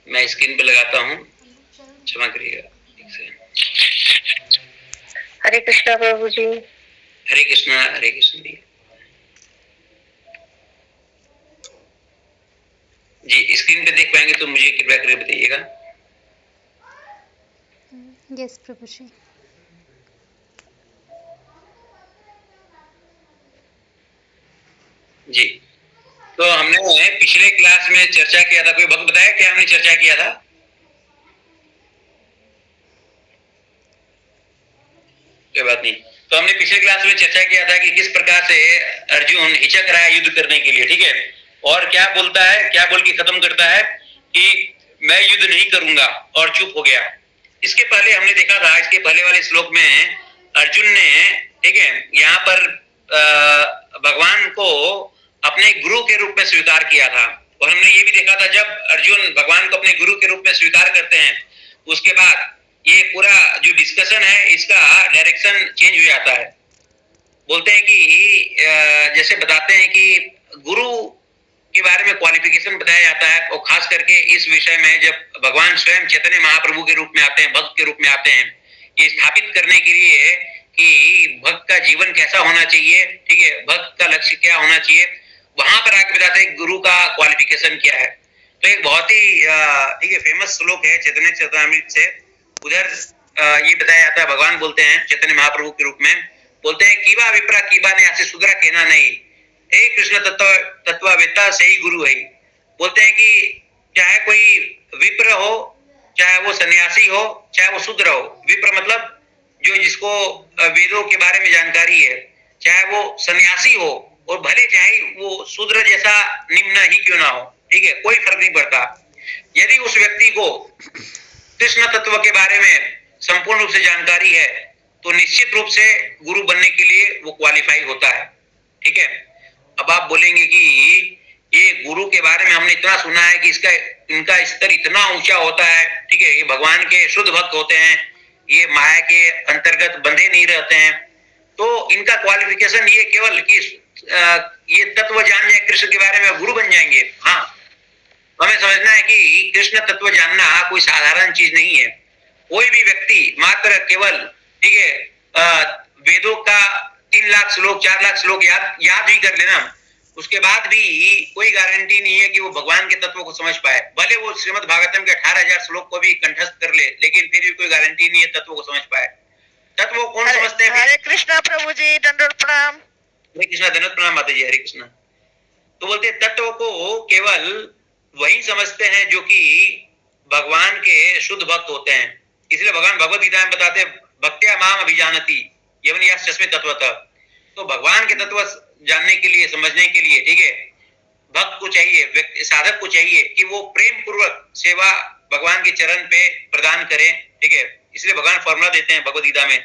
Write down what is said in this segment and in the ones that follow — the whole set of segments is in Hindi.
मैं स्क्रीन पे लगाता हूँ, क्षमा करिएगा। हरे कृष्णा प्रभु जी। हरे कृष्ण जी। जी स्क्रीन पे देख पाएंगे तो मुझे कृपया करके बताइएगा। यस प्रभु जी। जी तो हमने पिछले क्लास में चर्चा किया था, कोई वक्त बताया क्या हमने चर्चा किया था? कोई बात नहीं। तो हमने पिछले क्लास में चर्चा किया था कि किस प्रकार से अर्जुन हिचक रहा है युद्ध करने के लिए, ठीक है, और क्या बोलता है, क्या बोल के खत्म करता है कि मैं युद्ध नहीं करूंगा और चुप हो गया। इसके पहले हमने देखा था, इसके पहले वाले श्लोक में अर्जुन ने, ठीक है, यहाँ पर भगवान को अपने गुरु के रूप में स्वीकार किया था। और हमने ये भी देखा था जब अर्जुन भगवान को अपने गुरु के रूप में स्वीकार करते हैं, उसके बाद ये पूरा जो डिस्कशन है इसका डायरेक्शन चेंज हो जाता है। बोलते हैं कि जैसे बताते हैं कि गुरु के बारे में क्वालिफिकेशन बताया जाता है, और खास करके इस विषय में जब भगवान स्वयं चैतन्य महाप्रभु के रूप में आते हैं, भक्त के रूप में आते हैं, ये स्थापित करने के लिए कि भक्त का जीवन कैसा होना चाहिए, ठीक है, भक्त का लक्ष्य क्या होना चाहिए, वहां पर आके बताते हैं गुरु का क्वालिफिकेशन क्या है। तो एक बहुत ही ठीक है फेमस श्लोक है चैतन्य चरितामृत से, उधर ये बताया जाता है, भगवान बोलते हैं चैतन्य महाप्रभु के रूप में, बोलते हैं कीवा विप्रा कीवा ने ऐसे सुधरा कहना नहीं, हे कृष्ण तत्ववेत्ता सही गुरु है। बोलते हैं कि चाहे कोई विप्र हो, चाहे वो सन्यासी हो, चाहे वो शूद्र हो, विप्र मतलब जो जिसको वेदों के बारे में जानकारी है, चाहे वो सन्यासी हो और भले चाहे वो शूद्र जैसा निम्न ही क्यों ना हो, ठीक है, कोई फर्क नहीं पड़ता। यदि उस व्यक्ति को कृष्ण तत्व के बारे में संपूर्ण रूप से जानकारी है तो निश्चित रूप से गुरु बनने के लिए वो क्वालिफाई होता है, ठीक है। अब आप बोलेंगे कि ये गुरु के बारे में हमने इतना सुना है कि इनका स्तर इतना ऊंचा होता है, ठीक है, ये भगवान के शुद्ध भक्त होते हैं, ये माया के अंतर्गत बंधे नहीं रहते हैं, तो इनका क्वालिफिकेशन ये केवल कि ये तत्व जान जाए कृष्ण के बारे में गुरु बन जाएंगे। हाँ, हमें समझना है कि कृष्ण तत्व जानना कोई साधारण चीज नहीं है। कोई भी व्यक्ति मात्र केवल, ठीक है, वेदों का 3 लाख श्लोक 4 लाख श्लोक याद भी कर लेना, उसके बाद भी कोई गारंटी नहीं है कि वो भगवान के तत्व को समझ पाए। भले वो श्रीमद् भागवतम के 18,000 श्लोक को भी कंठस्थ कर ले, लेकिन फिर भी कोई गारंटी नहीं है तत्व को समझ पाए। तत्व को कौन समझते हैं? हरे कृष्णा प्रभु जी, दंडोत प्रणाम। हरे कृष्णा, दंडोत प्रणाम माता जी, हरे कृष्णा। तो बोलते तत्व को केवल वही समझते हैं जो कि भगवान के शुद्ध भक्त होते हैं। इसलिए भगवान भगवत गीता में बताते हैं भक्त्या माम अभिजानति यवन यास्मै तत्वतः। तो भगवान के तत्व जानने के लिए, समझने के लिए, ठीक है, भक्त को चाहिए, व्यक्ति साधक को चाहिए कि वो प्रेम पूर्वक सेवा भगवान के चरण पे प्रदान करे, ठीक है। इसलिए भगवान फॉर्मूला देते हैं भगवत गीता में,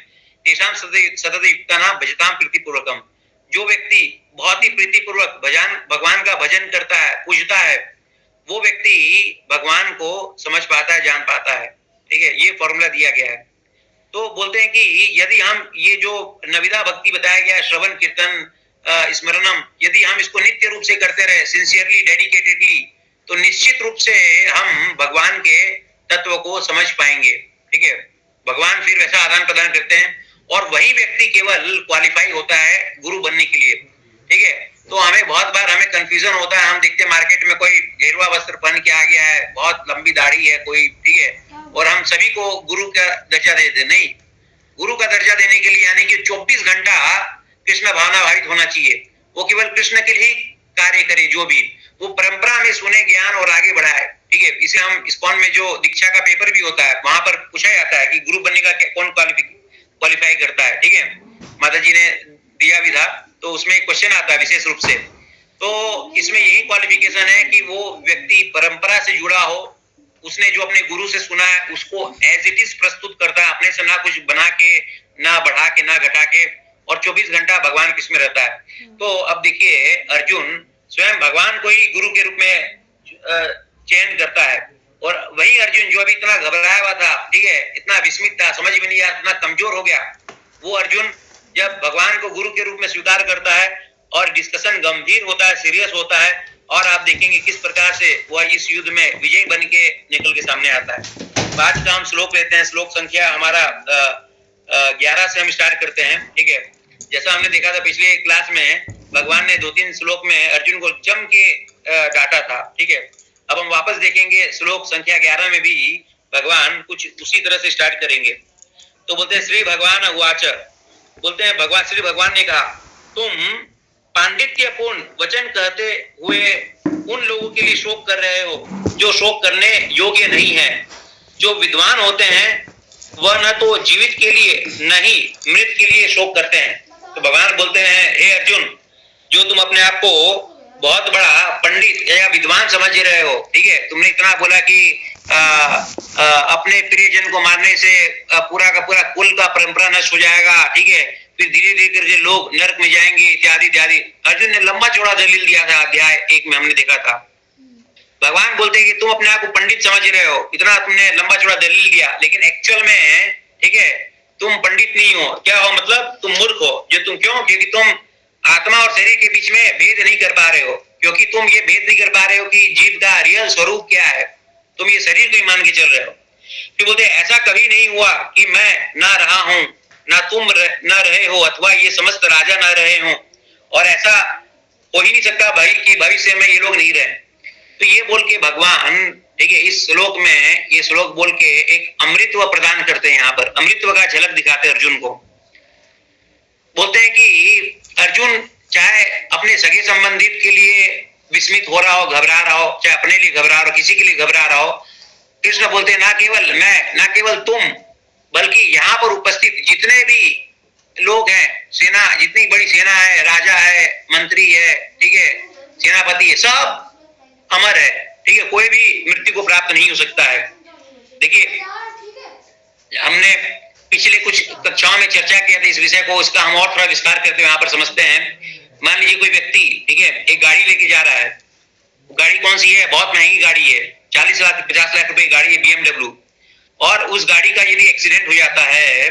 तेषां सतत युक्तानां भजतां प्रीतिपूर्वकम्। जो व्यक्ति बहुत ही प्रीतिपूर्वक भगवान का भजन करता है, पूजता है, वो व्यक्ति भगवान को समझ पाता है, जान पाता है, ठीक है, ये फॉर्मूला दिया गया है। तो बोलते हैं कि यदि हम ये जो नविदा भक्ति बताया गया, श्रवण कीर्तन स्मरणम, यदि हम इसको नित्य रूप से करते रहे, सिंसियरली, डेडिकेटेडली, तो निश्चित रूप से हम भगवान के तत्व को समझ पाएंगे, ठीक है। भगवान फिर वैसा आदान प्रदान करते हैं और वही व्यक्ति केवल क्वालिफाई होता है गुरु बनने के लिए, ठीक है। तो हमें बहुत बार हमें कंफ्यूजन होता है, हम देखते हैं मार्केट में कोई गेरुआ वस्त्र पहन के आ गया है, बहुत लंबी दाढ़ी है कोई, ठीक है, और हम सभी को गुरु का दर्जा दे देते। नहीं, गुरु का दर्जा देने के लिए यानी कि 24 घंटा कृष्ण भावना भावित होना चाहिए, वो केवल कृष्ण के लिए कार्य करे, जो भी वो परंपरा में सुने ज्ञान और आगे बढ़ाए, ठीक है। इसे हम इस्कॉन में जो दीक्षा का पेपर भी होता है वहां पर पूछा जाता है कि गुरु बनने का कौन क्वालिफाई करता है, ठीक है, माता जी ने दिया भी था, तो उसमें एक क्वेश्चन आता है विशेष रूप से। तो इसमें यही क्वालिफिकेशन है कि वो व्यक्ति परंपरा से जुड़ा हो, उसने जो अपने गुरु से सुना है उसको एज इट इज प्रस्तुत करता है, अपने से ना कुछ बना के, ना बढ़ा के, ना घटा के, और 24 घंटा भगवान कृष्ण में रहता है। तो अब देखिए अर्जुन स्वयं भगवान को ही गुरु के रूप में चयन करता है, और वही अर्जुन जो अभी इतना घबराया हुआ था, ठीक है, इतना विस्मित था, समझ में नहीं आया, इतना कमजोर हो गया, वो अर्जुन जब भगवान को गुरु के रूप में स्वीकार करता है और डिस्कशन गंभीर होता है, सीरियस होता है, और आप देखेंगे किस प्रकार से वह इस युद्ध में विजयी बन के निकल के सामने आता है। आज का हम श्लोक लेते हैं, श्लोक संख्या हमारा 11 से हम स्टार्ट करते हैं, ठीक है। जैसा हमने देखा था पिछले क्लास में, भगवान ने 2-3 श्लोक में अर्जुन को जम के डांटा था, ठीक है। अब हम वापस देखेंगे श्लोक संख्या 11 में भी भगवान कुछ उसी तरह से स्टार्ट करेंगे। तो बोलते हैं श्री भगवान उवाच, बोलते हैं भगवान श्री भगवान ने कहा, तुम पांडित्यपूर्ण वचन कहते हुए उन लोगों के लिए शोक कर रहे हो जो शोक करने योग्य नहीं है। जो विद्वान होते हैं वह न तो जीवित के लिए न ही मृत के लिए शोक करते हैं। तो भगवान बोलते हैं, हे अर्जुन, जो तुम अपने आप को बहुत बड़ा पंडित या विद्वान समझ रहे हो, ठीक है, तुमने इतना बोला कि अपने प्रियजन को मारने से पूरा का पूरा कुल का परंपरा नष्ट हो जाएगा, ठीक है, फिर धीरे धीरे करके लोग नरक में जाएंगे इत्यादि इत्यादि। अर्जुन ने लंबा चौड़ा दलील दिया था, अध्याय 1 में हमने देखा था। भगवान बोलते हैं कि तुम अपने आप को पंडित समझ रहे हो, इतना तुमने लंबा चौड़ा दलील दिया, लेकिन एक्चुअल में, ठीक है, तुम पंडित नहीं हो। क्या हो मतलब? तुम मूर्ख हो। जो तुम क्यों? क्योंकि तुम आत्मा और शरीर के बीच में भेद नहीं कर पा रहे हो, क्योंकि तुम ये भेद नहीं कर पा रहे हो कि जीव का रियल स्वरूप क्या है। तुम ये शरीर को ही मान के चल रहे हो। फिर बोलते ऐसा कभी नहीं हुआ कि मैं ना रहा हूं, ना तुम न रहे हो, अथवा ये समस्त राजा न रहे हो, और ऐसा हो ही नहीं सकता भाई कि भविष्य में ये लोग नहीं रहे। तो ये बोल के भगवान, ठीक है, इस श्लोक में ये श्लोक बोल के एक अमृतत्व प्रदान करते हैं। यहाँ पर अमृतत्व का झलक दिखाते हैं अर्जुन को। बोलते हैं कि अर्जुन चाहे अपने सगे संबंधित के लिए विस्मित हो रहा हो, घबरा रहा हो, चाहे अपने लिए घबरा रहा हो, किसी के लिए घबरा रहा हो, कृष्ण बोलते हैं ना केवल मैं, ना केवल तुम, बल्कि यहाँ पर उपस्थित जितने भी लोग हैं, सेना, जितनी बड़ी सेना है, राजा है, मंत्री है, ठीक है, सेनापति है, सब अमर है, ठीक है, कोई भी मृत्यु को प्राप्त नहीं हो सकता है। देखिए, हमने पिछले कुछ कक्षाओं में चर्चा किया था इस विषय को, इसका हम और थोड़ा विस्तार करते हुए यहाँ पर समझते हैं। मान लीजिए कोई व्यक्ति, ठीक है, एक गाड़ी लेके जा रहा है। गाड़ी कौन सी है? बहुत महंगी गाड़ी है, 40 लाख 50 लाख रुपए की गाड़ी है, BMW। और उस गाड़ी का यदि एक्सीडेंट हो जाता है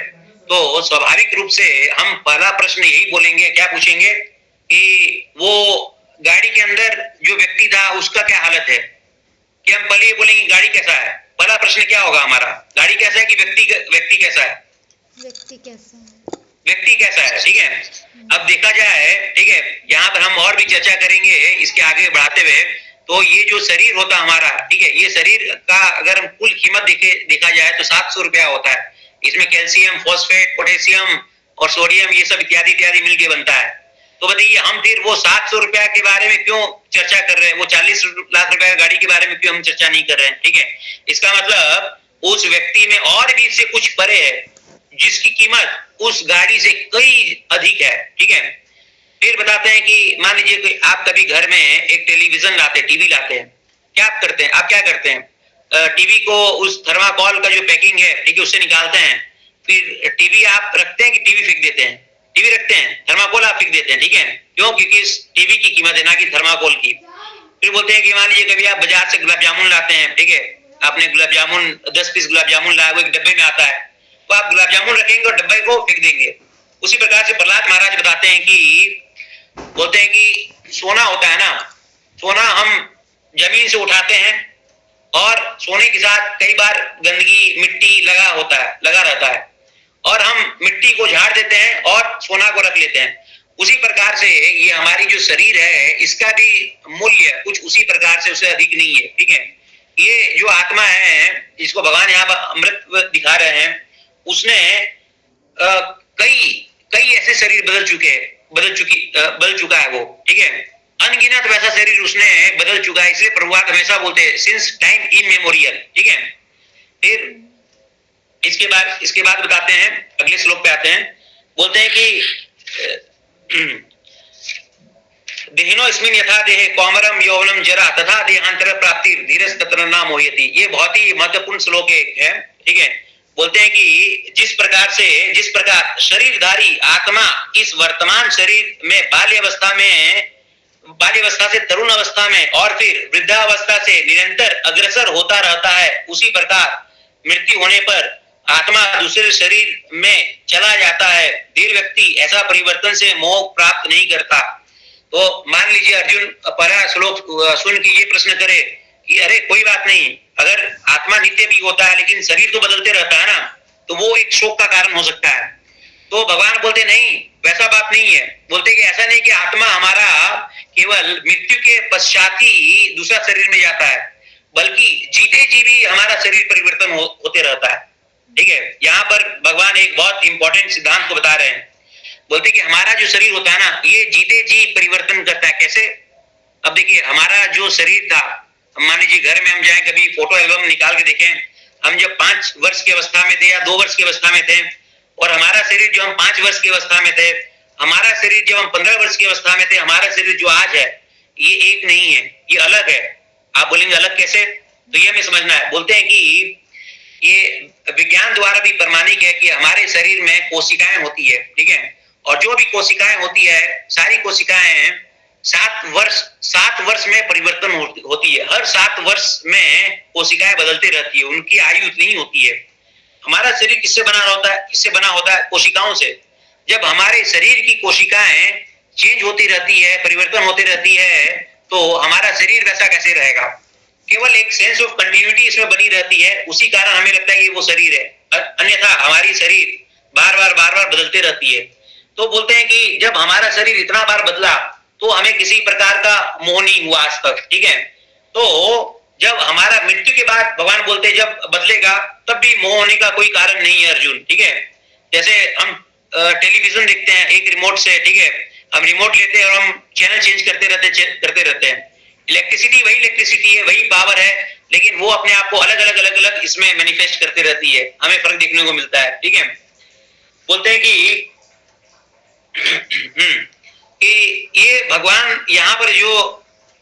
तो स्वाभाविक रूप से हम पहला प्रश्न यही बोलेंगे, क्या पूछेंगे कि वो गाड़ी के अंदर जो व्यक्ति था उसका क्या हालत है। कि हम पहले ये बोलेंगे गाड़ी कैसा है? पहला प्रश्न क्या होगा हमारा? गाड़ी कैसा है कि व्यक्ति कैसा है? व्यक्ति कैसा है, ठीक है। अब देखा जाए, ठीक है, यहाँ पर हम और भी चर्चा करेंगे इसके आगे बढ़ाते हुए। तो ये जो शरीर होता हमारा, ठीक है, ये शरीर का अगर हम कुल कीमत देखा जाए तो 700 रुपया होता है। इसमें कैल्शियम, फॉस्फेट, पोटेशियम और सोडियम, ये सब इत्यादि इत्यादि मिलके बनता है। तो बताइए हम फिर वो 700 रुपया के बारे में क्यों चर्चा कर रहे हैं? वो 40 लाख रुपया गाड़ी के बारे में क्यों हम चर्चा नहीं कर रहे हैं? ठीक है, इसका मतलब उस व्यक्ति में और भी इससे कुछ परे है, जिसकी कीमत उस गाड़ी से कई अधिक है, ठीक है। फिर बताते हैं कि मान लीजिए कि आप कभी घर में एक टेलीविजन लाते हैं, टीवी लाते हैं, क्या आप करते हैं? आप क्या करते हैं? टीवी को उस थर्माकोल का जो पैकिंग है, ठीक है, उससे निकालते हैं। फिर टीवी आप रखते हैं कि टीवी फेंक देते हैं? टीवी रखते हैं, थर्माकोल आप फेंक देते हैं, ठीक है। क्यों? क्योंकि इस टीवी की कीमत है, ना कि थर्माकोल की। फिर बोलते हैं कि मान लीजिए कभी आप बाजार से गुलाब जामुन लाते हैं, ठीक है, आपने गुलाब जामुन 10 पीस गुलाब जामुन लाया, वो एक डब्बे में आता है, तो आप गुलाब जामुन रखेंगे और डब्बे को फेंक देंगे। उसी प्रकार से प्रहलाद महाराज बताते हैं कि, बोलते हैं कि सोना होता है ना, सोना हम जमीन से उठाते हैं और सोने के साथ कई बार गंदगी, मिट्टी लगा रहता है, और हम मिट्टी को झाड़ देते हैं और सोना को रख लेते हैं। उसी प्रकार से ये हमारी जो शरीर है, इसका भी मूल्य कुछ उसी प्रकार से, उससे अधिक नहीं है, ठीक है। ये जो आत्मा है, इसको भगवान यहाँ पर अमृत दिखा रहे हैं, उसने कई ऐसे शरीर बदल चुका है वो, ठीक है, अनगिनत वैसा शरीर उसने बदल चुका है। इसलिए प्रभुपाद हमेशा बोलते हैं सिंस टाइम इमेमोरियल, ठीक है। फिर इसके बाद बताते हैं, अगले श्लोक पे आते हैं, बोलते हैं कि देहिनो अस्मिन् यथा देहे कौमरम यौवनम जरा तथा देहांतर प्राप्ति धीरज तत्र न मोह्यति। ये बहुत ही महत्वपूर्ण श्लोक है, ठीक है। बोलते हैं कि जिस प्रकार शरीरधारी आत्मा इस वर्तमान शरीर में बाल्यावस्था से तरुण अवस्था में और फिर वृद्धावस्था से निरंतर अग्रसर होता रहता है, उसी प्रकार मृत्यु होने पर आत्मा दूसरे शरीर में चला जाता है। धीर व्यक्ति ऐसा परिवर्तन से मोह प्राप्त नहीं करता। तो मान लीजिए अर्जुन पहला श्लोक सुन के ये प्रश्न करे कि अरे कोई बात नहीं, अगर आत्मा नित्य भी होता है लेकिन शरीर तो बदलते रहता है ना, तो वो एक शोक का कारण हो सकता है। तो भगवान बोलते नहीं, वैसा बात नहीं है। बोलते कि ऐसा नहीं कि आत्मा हमारा केवल मृत्यु के पश्चात ही दूसरा शरीर में जाता है, बल्कि जीते जी भी हमारा शरीर परिवर्तन होते रहता है। ठीक है, यहाँ पर भगवान एक बहुत इंपॉर्टेंट सिद्धांत को बता रहे हैं। बोलते कि हमारा जो शरीर होता है ना, ये जीते जी परिवर्तन करता है। कैसे? अब देखिए, हमारा जो शरीर था, मान लीजिए घर में हम जाएं, कभी फोटो एल्बम निकाल के देखें, हम जब 5 वर्ष की अवस्था में थे या 2 वर्ष की अवस्था में थे, और हमारा शरीर जो हम 5 वर्ष की अवस्था में थे, हमारा शरीर जब हम 15 वर्ष की अवस्था में थे, हमारा शरीर जो आज है, ये एक नहीं है, ये अलग है। आप बोलेंगे अलग कैसे? तो ये हमें समझना है। बोलते हैं कि ये विज्ञान द्वारा भी प्रमाणिक है कि हमारे शरीर में कोशिकाएं होती है, ठीक है, और जो भी कोशिकाएं होती है, सारी कोशिकाएं 7 वर्ष में परिवर्तन होती है। हर 7 वर्ष में कोशिकाएं बदलती रहती है, उनकी आयु इतनी होती है। हमारा शरीर किससे बना होता है? किससे बना होता है? कोशिकाओं से। जब हमारे शरीर की कोशिकाएं चेंज होती रहती है, परिवर्तन होती रहती है, तो हमारा शरीर वैसा कैसे रहेगा? केवल एक सेंस ऑफ कंटिन्यूटी इसमें बनी रहती है, उसी कारण हमें लगता है कि वो शरीर है। अन्यथा हमारी शरीर बार बार बदलती रहती है। तो बोलते हैं कि जब हमारा शरीर इतना बार बदला, तो हमें किसी प्रकार का मोह नहीं हुआ आज तक। ठीक है, तो जब हमारा मृत्यु के बाद भगवान बोलते हैं जब बदलेगा, तब भी मोह होने का कोई कारण नहीं है अर्जुन। ठीक है, जैसे हम टेलीविजन देखते हैं एक रिमोट से, ठीक है, हम रिमोट लेते हैं और हम चैनल चेंज करते रहते हैं। इलेक्ट्रिसिटी वही इलेक्ट्रिसिटी है, वही पावर है, लेकिन वो अपने आप को अलग अलग इसमें मैनिफेस्ट करती रहती है, हमें फर्क देखने को मिलता है। ठीक है, बोलते हैं कि ये भगवान यहाँ पर जो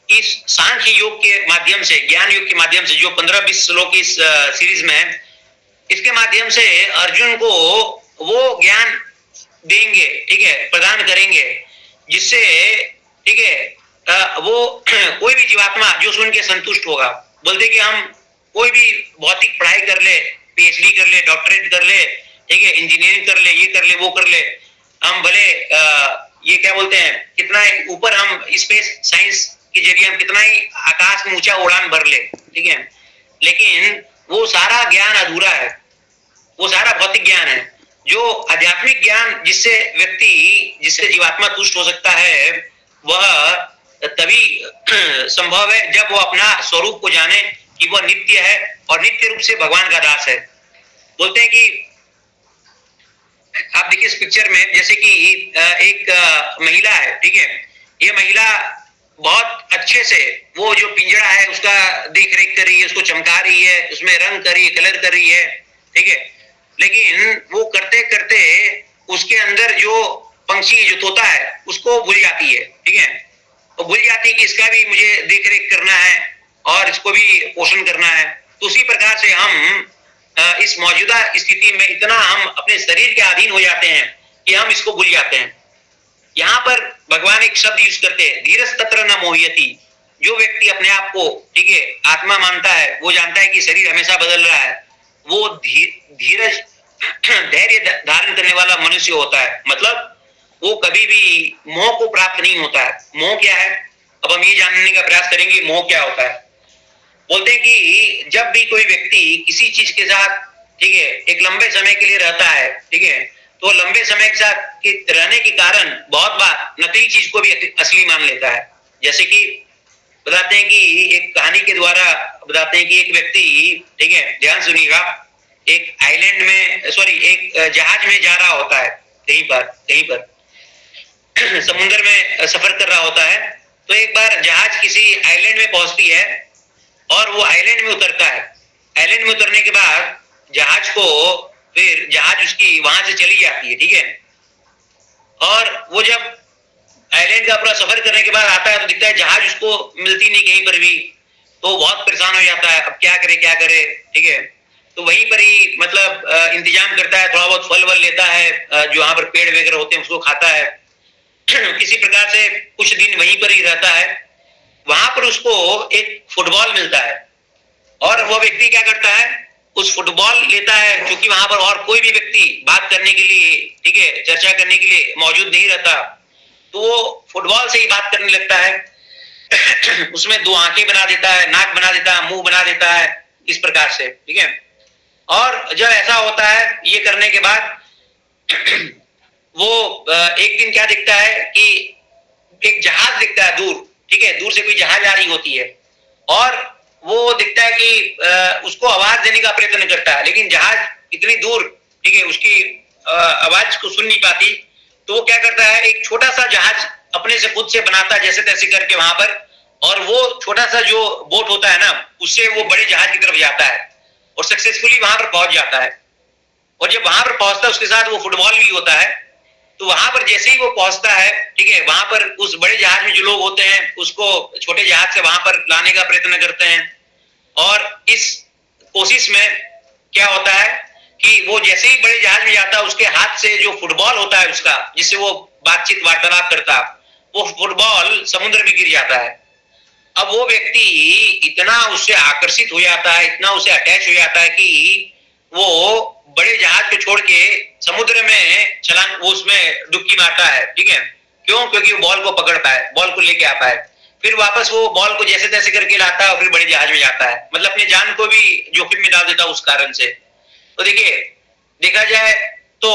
इस सांख्य योग के माध्यम से, ज्ञान योग के माध्यम से, जो 15-20 श्लोक इस सीरीज में है, इसके माध्यम से अर्जुन को वो ज्ञान देंगे, ठीक है, प्रदान करेंगे, जिससे, ठीक है, वो कोई भी जीवात्मा जो सुन के संतुष्ट होगा। बोलते कि हम कोई भी भौतिक पढ़ाई कर ले, पीएचडी कर ले, डॉक्टरेट कर ले, ठीक है, इंजीनियरिंग कर ले, ये कर ले, वो कर ले, हम भले ये क्या बोलते हैं, कितना ऊपर हम स्पेस साइंस के जरिए हम कितना ही आकाश में ऊंचा उड़ान भर ले, ठीक है, लेकिन वो सारा ज्ञान अधूरा है, वो सारा भौतिक ज्ञान है। जो आध्यात्मिक ज्ञान जिससे जीवात्मा तुष्ट हो सकता है, वह तभी संभव है जब वो अपना स्वरूप को जाने कि वह नित्य है और नित्य रूप से भगवान का दास है। बोलते हैं कि आप देखिए इस पिक्चर में, जैसे कि एक महिला है, ठीक है, ये महिला बहुत अच्छे से वो जो पिंजरा है उसका देख रेख कर रही है, उसको चमका रही है, उसमें रंग कर रही है, कलर कर रही है, ठीक है, लेकिन वो करते करते उसके अंदर जो पंछी जो तोता है उसको भूल जाती है, ठीक है, तो भूल जाती है कि इसका भी मुझे देख रेख करना है और इसको भी पोषण करना है। तो उसी प्रकार से हम इस मौजूदा स्थिति में इतना हम अपने शरीर के अधीन हो जाते हैं कि हम इसको भूल जाते हैं। यहाँ पर भगवान एक शब्द यूज करते हैं, धीरज तत्र न मोह्यति। जो व्यक्ति अपने आप को, ठीक है, आत्मा मानता है, वो जानता है कि शरीर हमेशा बदल रहा है, वो धीरज धैर्य धारण करने वाला मनुष्य होता है। मतलब वो कभी भी मोह को प्राप्त नहीं होता है। मोह क्या है? अब हम ये जानने का प्रयास करेंगे मोह क्या होता है। बोलते हैं कि जब भी कोई व्यक्ति किसी चीज के साथ, ठीक है, एक लंबे समय के लिए रहता है, ठीक है, तो लंबे समय के साथ रहने के कारण बहुत बार नकली चीज को भी असली मान लेता है। जैसे कि बताते हैं कि एक कहानी के द्वारा बताते हैं कि एक व्यक्ति, ठीक है, ध्यान सुनिएगा, एक आइलैंड में, एक जहाज में जा रहा होता है, कहीं पर समुद्र में सफर कर रहा होता है। तो एक बार जहाज किसी आइलैंड में पहुंचती है और वो आइलैंड में उतरता है। आइलैंड में उतरने के बाद जहाज उसकी वहां से चली जाती है, ठीक है, और वो जब आइलैंड का पूरा सफर करने के बाद आता है तो दिखता है जहाज उसको मिलती नहीं कहीं पर भी। तो बहुत परेशान हो जाता है, अब क्या करे, ठीक है, तो वहीं पर ही मतलब इंतजाम करता है, थोड़ा बहुत फल वल लेता है, जो वहां पर पेड़ वगैरह होते हैं उसको खाता है। किसी प्रकार से कुछ दिन वहीं पर ही रहता है। वहां पर उसको एक फुटबॉल मिलता है और वो व्यक्ति क्या करता है, उस फुटबॉल लेता है, क्योंकि वहां पर और कोई भी व्यक्ति बात करने के लिए, ठीक है, चर्चा करने के लिए मौजूद नहीं रहता। तो तो वो फुटबॉल से ही बात करने लगता है। उसमें दो आंखें बना देता है, नाक बना देता है, मुंह बना देता है, इस प्रकार से, ठीक है। और जब ऐसा होता है, ये करने के बाद वो एक दिन क्या दिखता है कि एक जहाज दिखता है दूर, ठीक है, दूर से कोई जहाज आ रही होती है और वो दिखता है कि उसको आवाज देने का प्रयत्न करता है, लेकिन जहाज इतनी दूर, ठीक है, उसकी आवाज को सुन नहीं पाती। तो वो क्या करता है, एक छोटा सा जहाज अपने से खुद से बनाता है, जैसे तैसे करके वहां पर, और वो छोटा सा जो बोट होता है ना, उससे वो बड़े जहाज की तरफ जाता है और सक्सेसफुली वहां पर पहुंच जाता है। और जब वहां पर पहुंचता है, उसके साथ वो फुटबॉल भी होता है। तो वहां पर जैसे ही वो पहुंचता है, ठीक है, वहां पर उस बड़े जहाज में जो लोग होते हैं उसको छोटे जहाज से वहां पर लाने का प्रयत्न करते हैं। और इस कोशिश में क्या होता है कि वो जैसे ही बड़े जहाज में जाता है, उसके हाथ से जो फुटबॉल होता है उसका, जिससे वो बातचीत वार्तालाप करता, वो फुटबॉल समुद्र में गिर जाता है। अब वो व्यक्ति इतना उससे आकर्षित हो जाता है, इतना उसे अटैच हो जाता है कि वो बड़े जहाज को छोड़ के समुद्र में छलांग, वो उसमें डुबकी मारता है, ठीक है। क्यों? क्योंकि वो बॉल को पकड़ पाए, बॉल को लेके आ पाए, फिर वापस वो बॉल को जैसे तैसे करके लाता है और फिर बड़े जहाज में जाता है। मतलब अपने जान को भी जोखिम में डाल देता है उस कारण से। तो देखिए, देखा जाए तो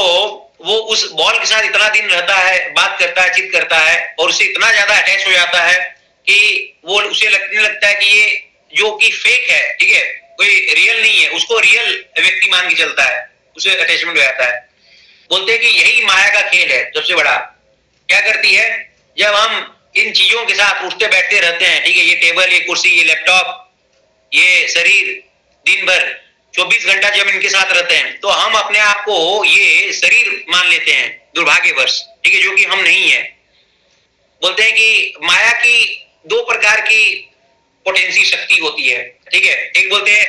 वो उस बॉल के साथ इतना दिन रहता है, बात करता है, चित करता है और उससे इतना ज्यादा अटैच हो जाता है कि वो उसे लगने लगता है कि ये जो कि फेक है, ठीक है, कोई रियल नहीं है, उसको रियल व्यक्ति मान के चलता है, उसे अटैचमेंट हो जाता है। बोलते हैं कि यही माया का खेल है सबसे बड़ा। क्या करती है, जब हम इन चीजों के साथ उठते बैठते रहते हैं, ठीक है, ये टेबल, ये कुर्सी, ये लैपटॉप, ये शरीर, दिन भर 24 घंटा जब इनके साथ रहते हैं, तो हम अपने आप को ये शरीर मान लेते हैं, दुर्भाग्यवश, ठीक है, जो कि हम नहीं है। बोलते हैं कि माया की दो प्रकार की पोटेंसी शक्ति होती है, ठीक है। एक बोलते हैं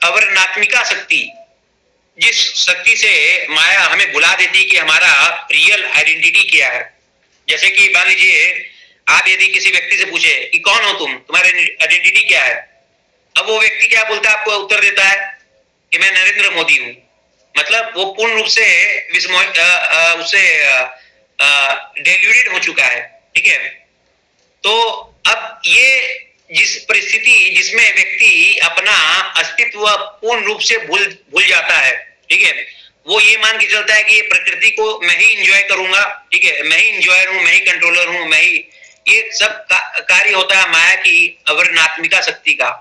अवर्णात्मिका शक्ति, जिस शक्ति से माया हमें बुला देती है कि हमारा रियल आइडेंटिटी क्या है। जैसे कि मान लीजिए, आप यदि किसी व्यक्ति से पूछे कि कौन हो तुम, तुम्हारी आइडेंटिटी क्या है, अब वो व्यक्ति क्या बोलता है, आपको उत्तर देता है कि मैं नरेंद्र मोदी हूं। मतलब वो पूर्ण रूप से उससे डेल्यूटेड हो चुका है, ठीक है। तो अब ये जिस परिस्थिति जिसमें व्यक्ति अपना अस्तित्व पूर्ण रूप से भूल जाता है, ठीक है, वो ये मान के चलता है कि ये प्रकृति को मैं ही इंजॉय करूंगा, ठीक है, मैं ही इंजॉयर हूं, मैं ही कंट्रोलर हूं, मैं ही, ये सब कार्य होता है माया की अवर्णात्मिका शक्ति का।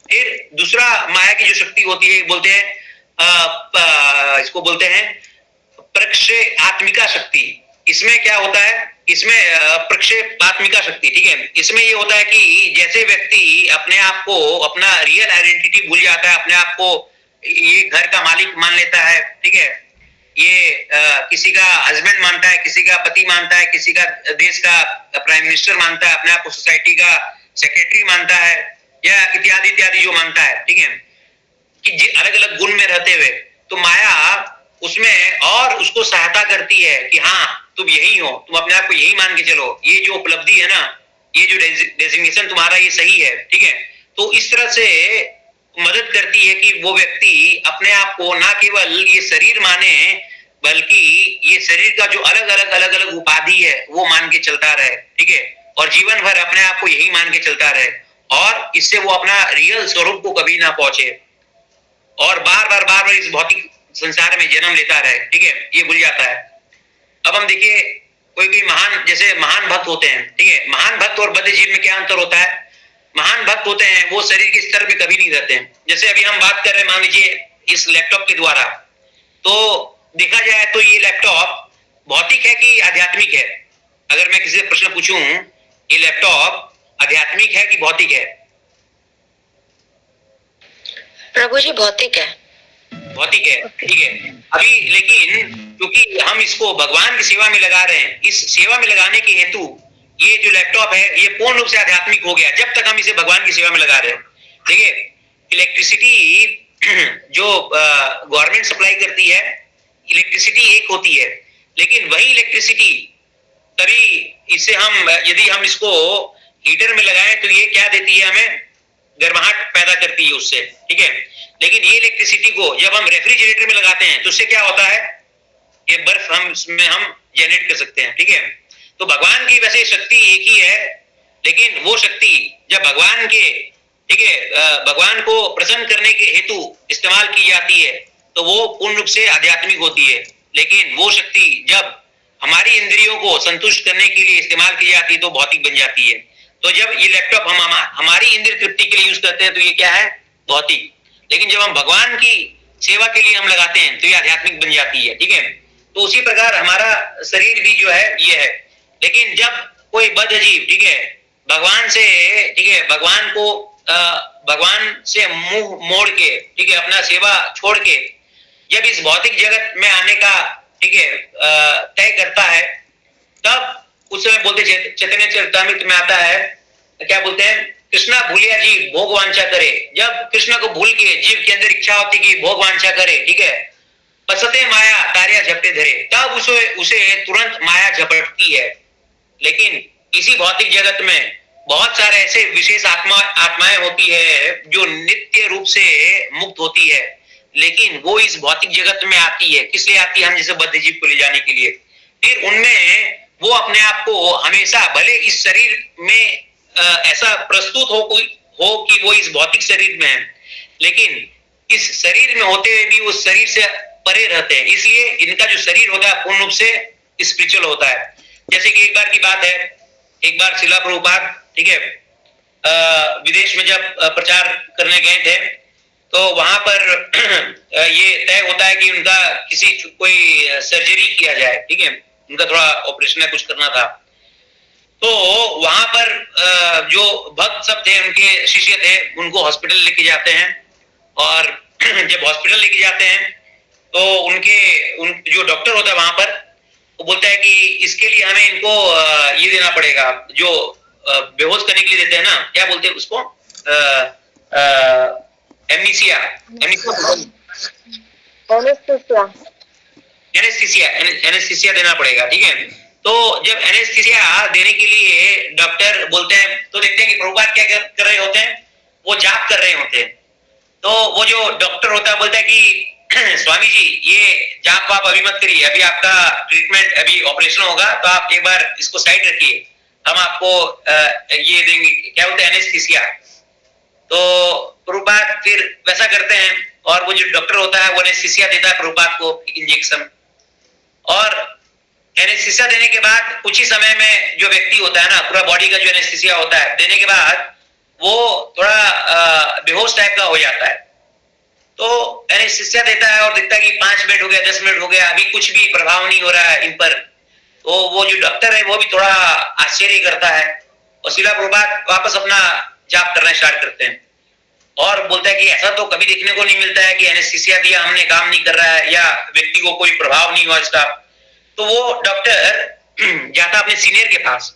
फिर दूसरा माया की जो शक्ति होती है, बोलते हैं इसको बोलते हैं प्रक्षेपात्मिका शक्ति। इसमें क्या होता है, इसमें प्रक्षेपात्मिका शक्ति, ठीक है, इसमें ये होता है कि जैसे व्यक्ति अपने आप को, अपना रियल आइडेंटिटी भूल जाता है, अपने आप को ये घर का मालिक मान लेता है, ठीक है, ये किसी का हस्बैंड मानता है, किसी का पति मानता है, किसी का देश का प्राइम मिनिस्टर मानता है, अपने आप को सोसाइटी का सेक्रेटरी मानता है, या इत्यादि इत्यादि जो मानता है, ठीक है, कि अलग अलग गुण में रहते हुए। तो माया उसमें और उसको सहायता करती है कि हाँ तुम यही हो, तुम अपने आप को यही मान के चलो, ये जो उपलब्धि है ना, ये जो डेजिग्नेशन तुम्हारा, ये सही है, ठीक है। तो इस तरह से मदद करती है कि वो व्यक्ति अपने आप को ना केवल ये शरीर माने, बल्कि ये शरीर का जो अलग अलग उपाधि है वो मान के चलता रहे, ठीक है, और जीवन भर अपने आप को यही मान के चलता रहे, और इससे वो अपना रियल स्वरूप को कभी ना पहुंचे और बार बार इस भौतिक संसार में जन्म लेता रहे, ठीक है, ये भूल जाता है। अब हम देखिए, कोई महान, जैसे महान भक्त होते हैं, ठीक है, महान भक्त और बद्ध जीव में क्या अंतर होता है। महान भक्त होते हैं वो शरीर के स्तर में कभी नहीं रहते हैं। जैसे अभी हम बात कर रहे हैं, मान लीजिए इस लैपटॉप के द्वारा, तो देखा जाए तो ये लैपटॉप भौतिक है कि आध्यात्मिक है। अगर मैं किसी से प्रश्न पूछूं, ये लैपटॉप आध्यात्मिक है कि भौतिक है? प्रभु जी भौतिक है। भौतिक है, ठीक है। अभी लेकिन क्योंकि हम इसको भगवान की सेवा में लगा रहे हैं, इस सेवा में लगाने के हेतु ये जो लैपटॉप है ये पूर्ण रूप से आध्यात्मिक हो गया, जब तक हम इसे भगवान की सेवा में लगा रहे हैं। देखिए, इलेक्ट्रिसिटी जो गवर्नमेंट सप्लाई करती है, इलेक्ट्रिसिटी एक होती है, लेकिन वही इलेक्ट्रिसिटी तभी इससे हम, यदि हम इसको हीटर में लगाएं तो ये क्या देती है, हमें गर्माहट पैदा करती है उससे, ठीक है। लेकिन ये इलेक्ट्रिसिटी को जब हम रेफ्रिजरेटर में लगाते हैं तो उससे क्या होता है, ये बर्फ हम इसमें हम जनरेट कर सकते हैं, ठीक है। तो भगवान की वैसे शक्ति एक ही है, लेकिन वो शक्ति जब भगवान के, ठीक है, भगवान को प्रसन्न करने के हेतु इस्तेमाल की जाती है तो वो पूर्ण रूप से आध्यात्मिक होती है। लेकिन वो शक्ति जब हमारी इंद्रियों को संतुष्ट करने के लिए इस्तेमाल की जाती है तो भौतिक बन जाती है। तो जब ये लैपटॉप हम हमारी इंद्रिय तृप्ति के लिए यूज करते हैं तो ये क्या है, भौतिक। लेकिन जब हम भगवान की सेवा के लिए हम लगाते हैं तो ये आध्यात्मिक बन जाती है, ठीक है। तो उसी प्रकार हमारा शरीर भी जो है ये है। लेकिन जब कोई बदअजीब, ठीक है, भगवान से, ठीक है, भगवान से मुंह मोड़ के, ठीक है, अपना सेवा छोड़ के जब इस भौतिक जगत में आने का, ठीक है, तय करता है, तब उस समय बोलते चैतन्य चरितामृत में आता है, क्या बोलते हैं, कृष्णा भूलिया जीव भोग वांछा करे। जब कृष्ण को भूल के जीव के अंदर इच्छा होती कि भोग वांछा करे, ठीक है, पसते माया तारिया झपटे धरे, तब उसे तुरंत माया झपटती है। लेकिन इसी भौतिक जगत में बहुत सारे ऐसे विशेष आत्माएं होती है जो नित्य रूप से मुक्त होती है, लेकिन वो इस भौतिक जगत में आती है। किस लिए आती है? हम जैसे बद्धजीव को ले जाने के लिए। फिर उनमें वो अपने आप को हमेशा, भले इस शरीर में ऐसा प्रस्तुत हो कि वो इस भौतिक शरीर में है, लेकिन इस शरीर में होते हुए भी उस शरीर से परे रहते हैं। इसलिए इनका जो शरीर होता है पूर्ण रूप से स्पिरिचुअल होता है। जैसे कि एक बार की बात है, एक बार श्रीला प्रभुपाद, ठीक है, विदेश में जब प्रचार करने गए थे तो वहां पर ये तय होता है कि उनका कोई सर्जरी किया जाए, ठीक है, उनका थोड़ा ऑपरेशन है, कुछ करना था। तो वहां पर जो भक्त सब थे, उनके शिष्य थे, उनको हॉस्पिटल लेके जाते हैं। और जब हॉस्पिटल लेके जाते हैं तो जो डॉक्टर होता है वहां पर, वो बोलता है कि इसके लिए हमें इनको ये देना पड़ेगा, जो बेहोश करने के लिए देते हैं ना, क्या बोलते हैं उसको, एमनीसिया एनेस्थीसिया देना पड़ेगा, ठीक है। तो जब एनेस्थीसिया देने के लिए डॉक्टर बोलते हैं तो देखते हैं कि प्रभुपाद क्या कर रहे होते हैं, वो जाप कर रहे होते हैं। तो वो जो डॉक्टर होता है बोलता है कि स्वामी जी ये जाप आप अभी मत करिए, अभी आपका ट्रीटमेंट, अभी ऑपरेशन होगा, तो आप एक बार इसको साइड रखिए, हम आपको ये देंगे, क्या बोलते हैं, एनेस्थीसिया। तो प्रभुपाद फिर वैसा करते हैं और वो जो डॉक्टर होता है वो एनेस्थीसिया देता है प्रभुपाद को इंजेक्शन। और एनेस्थीसिया देने के बाद कुछ ही समय में जो व्यक्ति होता है ना, पूरा बॉडी का जो एनेस्थीसिया होता है देने के बाद वो थोड़ा बेहोश टाइप का हो जाता है। तो एनेस्थीसिया देता है और देखता है कि 5 मिनट हो गया, 10 मिनट हो गया, अभी कुछ भी प्रभाव नहीं हो रहा है इन पर। तो वो जो डॉक्टर है वो भी थोड़ा आश्चर्य करता है और श्रीला प्रभुपाद वापस अपना जाप करना स्टार्ट करते हैं और बोलता है कि ऐसा तो कभी देखने को नहीं मिलता है कि एनेस्थीसिया दिया हमने, काम नहीं कर रहा है या व्यक्ति को कोई प्रभाव नहीं हुआ इसका। तो वो डॉक्टर जाता अपने सीनियर के पास,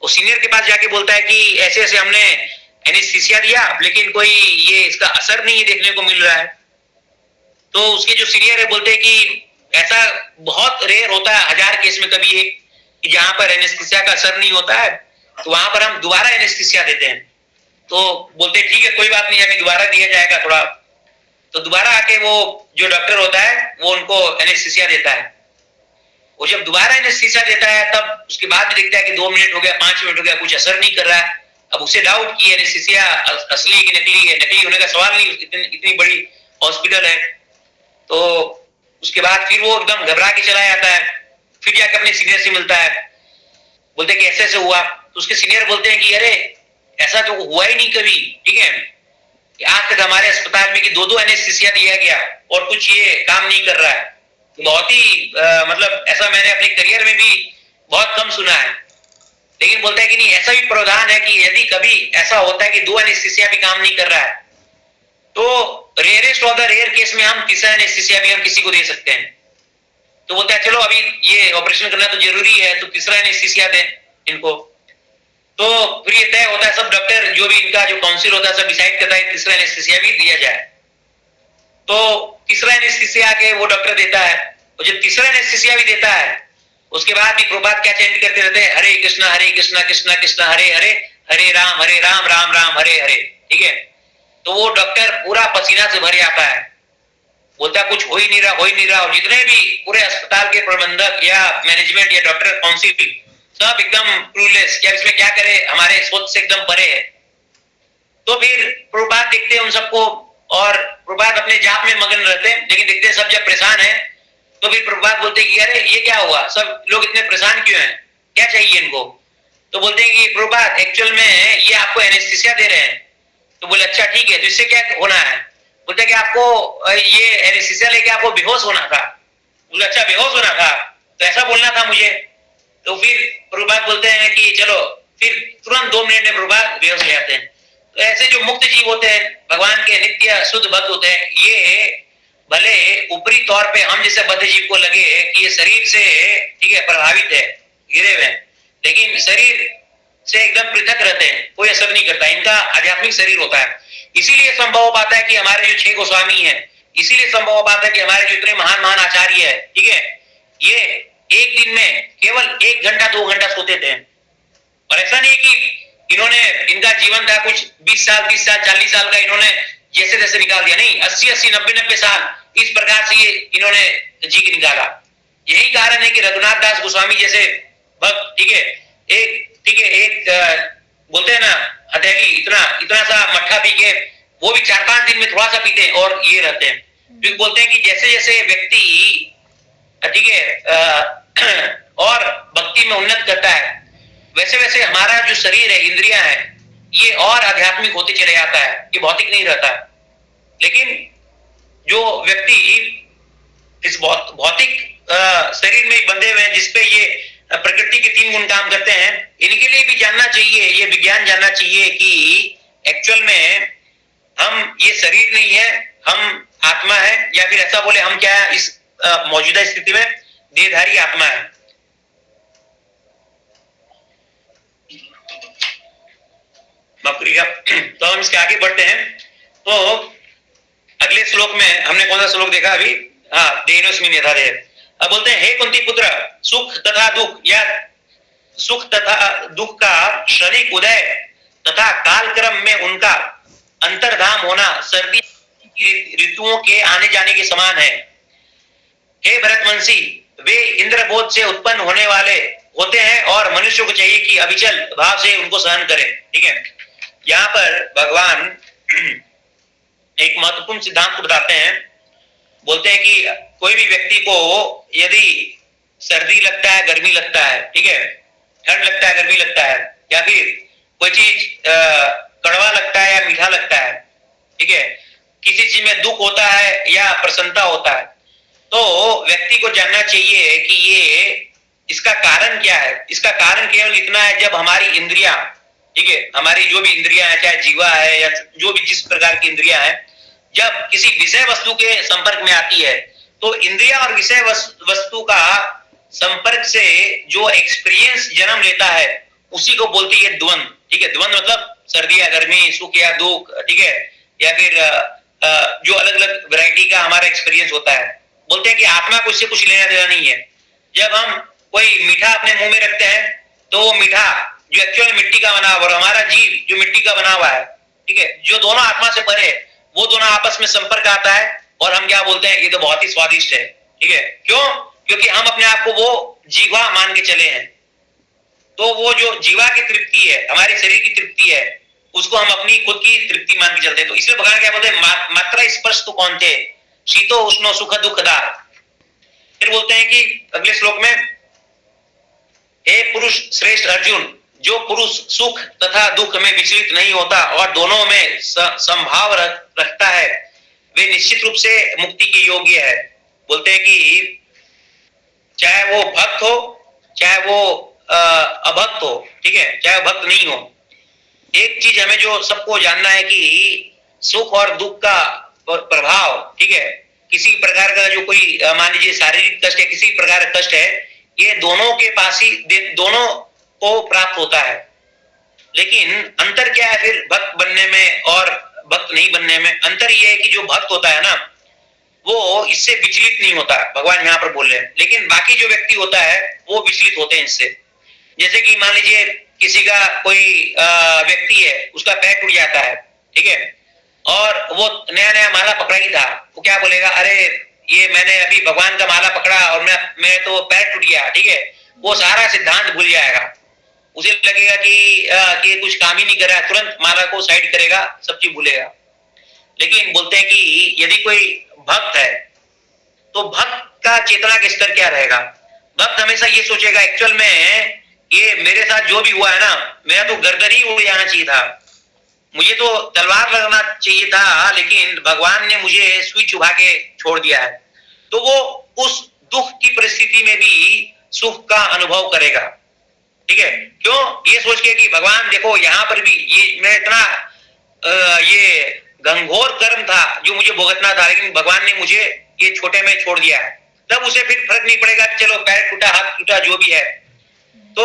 और सीनियर के पास जाके बोलता है कि ऐसे ऐसे हमने एनेस्थीसिया दिया लेकिन कोई ये इसका असर नहीं देखने को मिल रहा है। तो उसके जो सीनियर है बोलते हैं कि ऐसा बहुत रेयर होता है, 1000 केस में कभी एक, कि जहां पर एनेस्थीसिया का असर नहीं होता है, तो वहां पर हम दोबारा एनेस्थीसिया देते हैं। तो बोलते ठीक है कोई बात नहीं, अभी दोबारा दिया जाएगा थोड़ा। तो दोबारा आके वो जो डॉक्टर होता है वो उनको एनेस्थीसिया देता है। वो जब दोबारा एनेस्थीसिया देता है तब उसके बाद भी देखता है कि 2 मिनट हो गया, 5 मिनट हो गया, कुछ असर नहीं कर रहा है। अब उसे डाउट कि एनेस्थीसिया असली है कि नकली है। नकली होने का सवाल नहीं, इतनी बड़ी हॉस्पिटल है। तो उसके बाद फिर वो एकदम घबरा के चला जाता है, फिर जाकर अपने सीनियर से मिलता है, बोलते कि ऐसे ऐसे हुआ। तो उसके सीनियर बोलते हैं कि अरे ऐसा तो हुआ ही नहीं कभी, ठीक है, कि आज तक हमारे अस्पताल में कि 2-2 एनेस्थीसिया दिया गया और कुछ ये काम नहीं कर रहा है। बहुत ही मतलब ऐसा मैंने अपने करियर में भी बहुत कम सुना है। लेकिन बोलता है कि नहीं, ऐसा भी प्रावधान है कि यदि कभी ऐसा होता है कि 2 एनेस्थीसिया भी काम नहीं कर रहा है तो rarest of the rare case में हम तीसरा एनेस्थीसिया भी हम किसी को दे सकते हैं। तो बोलता है चलो अभी ये ऑपरेशन करना तो जरूरी है तो तीसरा एनेस्थीसिया दें इनको। तो फिर ये तय होता है, सब डॉक्टर जो भी इनका जो काउंसिल होता है सब डिसाइड करता है तीसरा एनेस्थीसिया भी दिया जाए। तो तीसरा एनेस्थीसिया के वो डॉक्टर देता है, और जब तीसरा एनेस्थीसिया भी देता है उसके बाद भी प्रभुपाद क्या चैंट करते रहते हैं, हरे कृष्णा कृष्णा कृष्णा हरे हरे, हरे राम राम राम हरे हरे, ठीक है। तो वो डॉक्टर पूरा पसीना से भर जाता है बोलता कुछ हो ही नहीं रहा, हो ही नहीं रहा। और जितने भी पूरे अस्पताल के प्रबंधक या मैनेजमेंट या डॉक्टर काउंसिल सब एकदम क्लूलेस, क्या इसमें क्या करे, हमारे सोच से एकदम परे है। तो फिर प्रभुपाद देखते हैं उन सबको, और प्रभुपाद अपने जाप में मगन रहते हैं, लेकिन देखते हैं सब जब परेशान है, तो फिर प्रभुपाद बोलते हैं कि अरे ये क्या हुआ, सब लोग इतने परेशान क्यों हैं, क्या चाहिए इनको। तो बोलते हैं कि प्रभुपाद एक्चुअल में ये आपको एनेस्थीसिया दे रहे हैं। तो बोले अच्छा ठीक है, तो इससे क्या होना है। बोलते हैं कि आपको ये एनेस्थीसिया लेके आपको बेहोश होना था। बोले अच्छा बेहोश होना था, तो ऐसा बोलना था मुझे। तो फिर प्रभुपाद बोलते हैं कि चलो, फिर तुरंत 2 मिनट में प्रभुपाद बेहोश हो जाते हैं। तो ऐसे जो मुक्त जीव होते हैं, भगवान के नित्य शुद्ध भक्त होते हैं, ये भले ऊपरी तौर पे हम जैसे बद्ध जीव को लगे कि ये शरीर से ठीक है प्रभावित है, गिरे हुए, लेकिन शरीर से एकदम पृथक रहते हैं, कोई असर नहीं करता, इनका आध्यात्मिक शरीर होता है। इसीलिए संभव हो पाता है कि हमारे जो 6 गोस्वामी हैं, इसीलिए संभव हो पाता है कि हमारे जो इतने महान महान आचार्य है, ठीक है, ये एक दिन में केवल 1 घंटा 2 घंटा सोते थे। और ऐसा नहीं कि इन्होंने, इनका जीवन था कुछ 20 साल 30 साल 40 साल का, इन्होंने जैसे जैसे निकाल दिया, नहीं, 80 90 साल इस प्रकार से ये इन्होंने जी के निकाला। यही कारण है कि रघुनाथ दास गोस्वामी जैसे भक्त, ठीक है, एक बोलते हैं ना हथेली इतना इतना सा मट्ठा पी के, वो भी 4-5 दिन में थोड़ा सा पीते हैं और ये रहते हैं। क्योंकि बोलते हैं कि जैसे जैसे व्यक्ति ठीक है और भक्ति में उन्नत करता है, वैसे वैसे हमारा जो शरीर है, इंद्रियां हैं, ये और आध्यात्मिक होते चले जाता है, ये भौतिक नहीं रहता। लेकिन जो व्यक्ति इस भौतिक शरीर में बंधे हुए हैं, जिसपे ये प्रकृति के 3 गुण काम करते हैं, इनके लिए भी जानना चाहिए, ये विज्ञान जानना चाहिए कि एक्चुअल में हम ये शरीर नहीं है, हम आत्मा है, या फिर ऐसा बोले हम क्या है, इस मौजूदा स्थिति में देहधारी आत्मा है। तो हम इसके आगे बढ़ते हैं। तो अगले श्लोक में हमने कौन सा श्लोक देखा अभी, हाँ, देनोस्मिन यथा देह। अब बोलते हैं हे कुंती पुत्र, सुख तथा दुख या सुख तथा दुख का क्षणिक उदय तथा कालक्रम में उनका अंतर्धाम होना सर्दी ऋतुओं के आने जाने के समान है। हे भरतवंशी, वे इंद्रबोध से उत्पन्न होने वाले होते हैं और मनुष्य को चाहिए कि अविचल भाव से उनको सहन करें। ठीक है, यहाँ पर भगवान एक महत्वपूर्ण सिद्धांत को बताते हैं। बोलते हैं कि कोई भी व्यक्ति को यदि सर्दी लगता है, गर्मी लगता है, ठीक है, ठंड लगता है, गर्मी लगता है, या फिर कोई चीज कड़वा लगता है या मीठा लगता है, ठीक है, किसी चीज में दुख होता है या प्रसन्नता होता है, तो व्यक्ति को जानना चाहिए कि ये इसका कारण क्या है। इसका कारण केवल इतना है, जब हमारी इंद्रियां, ठीक है, हमारी जो भी इंद्रियां है, चाहे जीवा है या जो भी जिस प्रकार की इंद्रियां है, जब किसी विषय वस्तु के संपर्क में आती है, तो इंद्रिया और विषय वस्तु का संपर्क से जो एक्सपीरियंस जन्म लेता है, उसी को बोलते हैं द्वंद। ठीक है, द्वंद मतलब सर्दी या गर्मी, सुख या दुख, ठीक है, या फिर जो अलग अलग वैरायटी का हमारा एक्सपीरियंस होता है। बोलते हैं कि आत्मा को इससे कुछ लेना देना नहीं है। जब हम कोई मीठा अपने मुंह में रखते हैं, तो वो मीठा जो एक्चुअली मिट्टी का बना हुआ, और हमारा जीव जो मिट्टी का बना हुआ है, ठीक है, जो दोनों आत्मा से परे, वो दोनों आपस में संपर्क आता है और हम क्या बोलते हैं, ये तो बहुत ही स्वादिष्ट है। ठीक है, क्यों? क्योंकि हम अपने आप को वो जीवा मान के चले हैं। तो वो जो जीवा की तृप्ति है, हमारे शरीर की तृप्ति है, उसको हम अपनी खुद की तृप्ति मान के चलते हैं। तो इसलिए भगवान क्या बोलते हैं, मात्रा स्पर्श तो कौन थे, शीतो उष्णो सुख दुखदा। फिर बोलते हैं कि अगले श्लोक में, हे पुरुष श्रेष्ठ अर्जुन, जो पुरुष सुख तथा दुख में विचलित नहीं होता और दोनों में संभाव रखता है, वे निश्चित रूप से मुक्ति के योग्य है। बोलते हैं कि चाहे वो भक्त हो, चाहे वो अभक्त हो, ठीक है, चाहे भक्त नहीं हो, एक चीज हमें जो सबको जानना है कि सुख और दुख का प्रभाव, ठीक है, किसी प्रकार का जो कोई मान लीजिए शारीरिक कष्ट है, किसी प्रकार का कष्ट है, ये दोनों के पास ही दोनों को प्राप्त होता है। लेकिन अंतर क्या है फिर भक्त बनने में और भक्त नहीं बनने में? अंतर ये है कि जो भक्त होता है ना, वो इससे विचलित नहीं होता, भगवान यहाँ पर बोल रहे हैं। लेकिन बाकी जो व्यक्ति होता है वो विचलित होते हैं इससे। जैसे कि मान लीजिए किसी का कोई व्यक्ति है, उसका पैर टूट जाता है, ठीक है, और वो नया नया माला पकड़ा ही था, वो क्या बोलेगा, अरे ये मैंने अभी भगवान का माला पकड़ा और मैं तो पैर टूट गया, ठीक है। वो सारा सिद्धांत भूल जाएगा, उसे लगेगा कि कुछ काम ही नहीं कर रहा है, तुरंत माला को साइड करेगा, सब चीज भूलेगा। लेकिन बोलते हैं कि यदि कोई भक्त है तो भक्त का चेतना का स्तर क्या रहेगा। भक्त हमेशा ये सोचेगा, एक्चुअल में ये मेरे साथ जो भी हुआ है ना, मेरा तो गर्दन ही उड़ जाना चाहिए था, मुझे तो तलवार लगना चाहिए था, लेकिन भगवान ने मुझे सुई चुभा के छोड़ दिया है। तो वो उस दुख की परिस्थिति में भी सुख का अनुभव करेगा, ठीक है। क्यों? ये सोच के कि भगवान देखो यहाँ पर भी ये मैं इतना ये घंघोर कर्म था जो मुझे भुगतना था, लेकिन भगवान ने मुझे ये छोटे में छोड़ दिया है। तब उसे फिर फर्क नहीं पड़ेगा, चलो पैर टूटा, हाथ टूटा, जो भी है। तो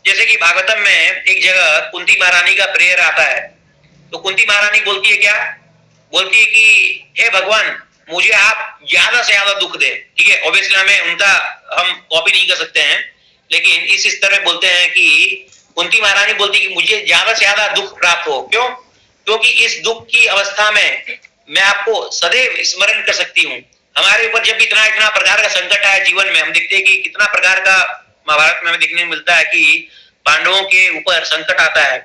जैसे कि भागवतम में एक जगह कुंती महारानी का प्रेयर आता है, तो कुंती महारानी बोलती है क्या, बोलती है कि हे भगवान मुझे आप ज्यादा से ज्यादा दुख दे, ठीक है। ऑब्वियसली हम कॉपी नहीं कर सकते हैं, लेकिन इस स्तर में बोलते हैं कि कुंती महारानी बोलती है कि मुझे ज्यादा से ज्यादा दुख प्राप्त हो। क्यों? क्योंकि इस दुख की अवस्था में मैं आपको सदैव स्मरण कर सकती हूँ। हमारे ऊपर जब इतना इतना प्रकार का संकट आया जीवन में, हम देखते हैं कि कितना प्रकार का महाभारत में हमें देखने को मिलता है कि पांडवों के ऊपर संकट आता है,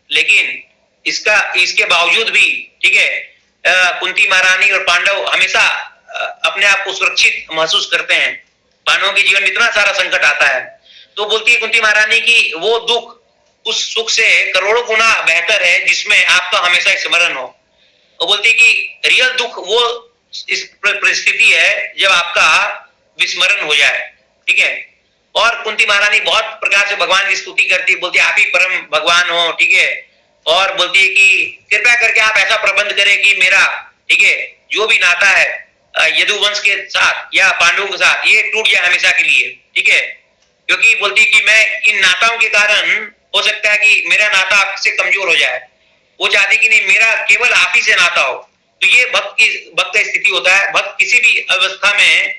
लेकिन इसके बावजूद भी, ठीक है, कुंती महारानी और पांडव हमेशा अपने आप को सुरक्षित महसूस करते हैं। पांडवों के जीवन में इतना सारा संकट आता है, तो बोलती है कुंती महारानी की वो दुख उस सुख से करोड़ों गुना बेहतर है जिसमें आपका हमेशा स्मरण हो। वो बोलती है कि रियल दुख वो इस परिस्थिति है जब आपका विस्मरण हो जाए, ठीक है। और कुंती महारानी बहुत प्रकार से भगवान की स्तुति करती है, बोलती है आप ही परम भगवान हो, ठीक है। और बोलती है कि कृपया करके आप ऐसा प्रबंध करें कि मेरा, ठीक है, जो भी नाता है यदुवंश के साथ या पांडवों के साथ ये टूट जाए हमेशा के लिए, ठीक है। क्योंकि बोलती है कि मैं इन नाताओं के कारण हो सकता है कि मेरा नाता आपसे कमजोर हो जाए। वो चाहती कि नहीं, मेरा केवल आप ही से नाता हो। तो ये भक्त का स्थिति होता है, भक्त किसी भी अवस्था में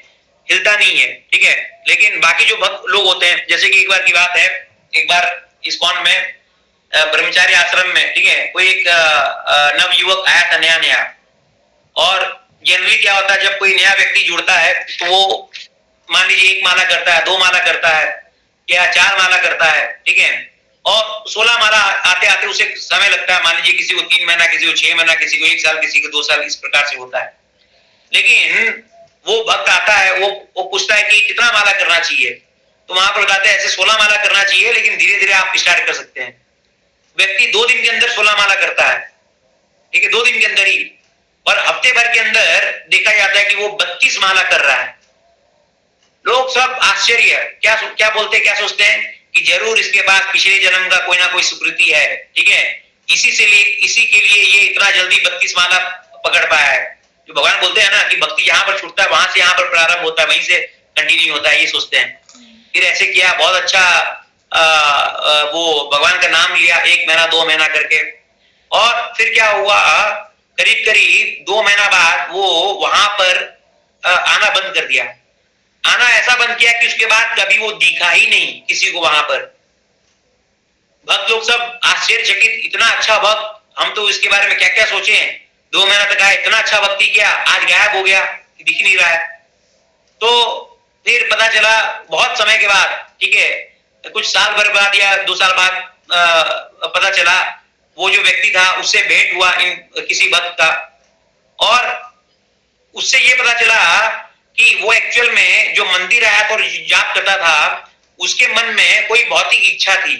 हिलता नहीं है, ठीक है। लेकिन बाकी जो भक्त लोग होते हैं, जैसे कि एक बार की बात है, एक बार इस्कॉन में ब्रह्मचारी आश्रम में, ठीक है, कोई एक नव युवक आया था नया नया। और जनरली क्या होता है, जब कोई नया व्यक्ति जुड़ता है तो वो मान लीजिए 1 माला करता है, 2 माला करता है या 4 माला करता है, ठीक है। और 16 माला आते आते उसे समय लगता है, मान लीजिए किसी को 3 महीना, किसी को 6 महीना, किसी को 1 साल, किसी को 2 साल, इस प्रकार से होता है। लेकिन वो भक्त आता है, वो पूछता है कि कितना माला करना चाहिए, तो वहां पर बताते हैं ऐसे 16 माला करना चाहिए, लेकिन धीरे धीरे आप स्टार्ट कर सकते हैं। व्यक्ति 2 दिन के अंदर 16 माला करता है, ठीक है, 2 दिन के अंदर ही। और हफ्ते भर के अंदर देखा जाता है कि वो 32 माला कर रहा है। लोग सब आश्चर्य, क्या बोलते हैं, क्या सोचते हैं कि जरूर इसके बाद पिछले जन्म का कोई ना कोई सुकृति है, ठीक है, इसी के लिए ये इतना जल्दी 32 माला पकड़ पाया है। जो भगवान बोलते हैं ना कि भक्ति यहाँ पर छूटता है, वहां से यहाँ पर प्रारंभ होता है, वहीं से कंटिन्यू होता है, ये सोचते हैं। फिर ऐसे किया, बहुत अच्छा वो भगवान का नाम लिया 1 महीना 2 महीना करके। और फिर क्या हुआ, करीब करीब 2 महीना बाद वो वहां पर आना बंद कर दिया। आना ऐसा बंद किया कि उसके बाद कभी वो दिखा ही नहीं किसी को वहां पर। भक्त लोग सब आश्चर्यचकित, इतना अच्छा भक्त, हम तो इसके बारे में क्या क्या सोचे हैं, 2 महीना तक आया, इतना अच्छा भक्ति किया, आज गायब हो गया, दिख नहीं रहा है। तो फिर पता चला बहुत समय के बाद, ठीक है, कुछ साल भर बाद या 2 साल बाद पता चला वो जो व्यक्ति था उससे भेंट हुआ किसी भक्त का, और उससे ये पता चला कि वो एक्चुअल में जो मंदिर आया था और जाप करता था, उसके मन में कोई भौतिक इच्छा थी,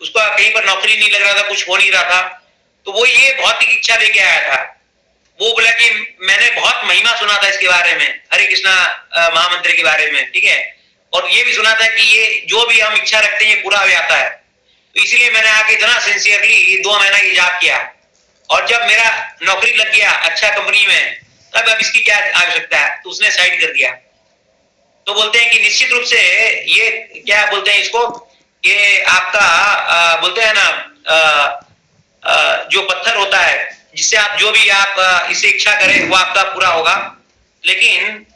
उसका कहीं पर नौकरी नहीं लग रहा था, कुछ हो नहीं रहा था, तो वो ये भौतिक इच्छा लेके आया था। वो बोला कि मैंने बहुत महिमा सुना था इसके बारे में, हरे कृष्णा महामंत्र के बारे में, ठीक है, और ये भी सुना था कि ये जो भी हम इच्छा रखते हैं ये पूरा हो जाता है, तो इसलिए मैंने आके इतना सिंसियरली 2 महीना की जाप किया, और जब मेरा नौकरी लग गया अच्छा कंपनी में, तब अब इसकी क्या आवश्यकता है, तो उसने साइड कर दिया। तो बोलते हैं कि निश्चित रूप से ये क्या बोलते हैं इसको, ये आपका बोलते हैं ना जो पत्थर होता है जिससे आप जो भी आप इसे इच्छा करें वो आपका पूरा होगा। लेकिन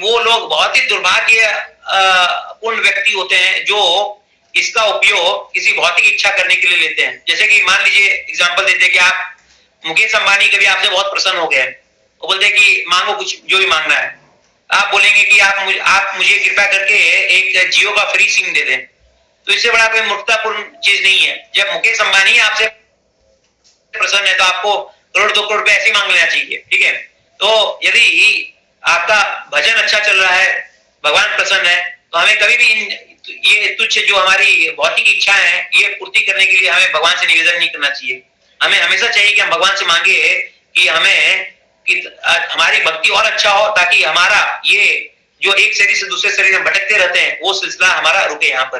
वो लोग बहुत ही दुर्भाग्य पूर्ण व्यक्ति होते हैं जो इसका उपयोग किसी भौतिक इच्छा करने के लिए लेते हैं। जैसे कि मान लीजिए एग्जांपल देते हैं कि आप मुकेश अंबानी कभी आपसे बहुत प्रसन्न हो गए, वो बोलते हैं कि मांगो कुछ जो भी मांगना है। आप बोलेंगे कि आप मुझे कृपया करके एक जियो का फ्री सिम दे दें, तो इससे बड़ा कोई मूर्खतापूर्ण चीज नहीं है। जब मुकेश अंबानी आपसे प्रसन्न है तो आपको करोड़ 2 करोड़ रुपए ऐसे मांग लेना चाहिए, ठीक है। तो यदि आपका भजन अच्छा चल रहा है, भगवान प्रसन्न है, तो हमें कभी भी ये तुच्छ जो हमारी भौतिक इच्छा है ये पूर्ति करने के लिए हमें भगवान से निवेदन नहीं करना चाहिए। हमें हमेशा चाहिए कि हम भगवान से मांगे कि हमारी भक्ति और अच्छा हो, ताकि हमारा ये जो एक शरीर से दूसरे शरीर में भटकते रहते हैं वो सिलसिला हमारा रुके यहाँ पर।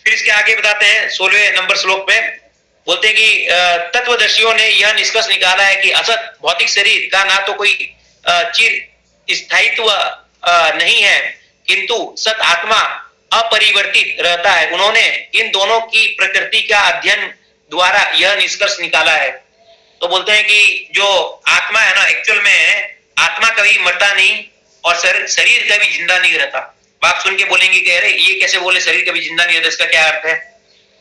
फिर इसके आगे बताते हैं 16वें नंबर श्लोक में, बोलते हैं कि तत्वदर्शियों ने यह निष्कर्ष निकाला है कि असत भौतिक शरीर का ना तो कोई चिर स्थायित्व नहीं है, किंतु सत आत्मा अपरिवर्तित रहता है। उन्होंने इन दोनों की प्रकृति का अध्ययन द्वारा यह निष्कर्ष निकाला है। तो बोलते हैं कि जो आत्मा है ना, एक्चुअल में आत्मा कभी मरता नहीं और शरीर कभी जिंदा नहीं रहता। बात सुन के बोलेंगे कि अरे ये कैसे बोले शरीर कभी जिंदा नहीं रहता, इसका क्या अर्थ है?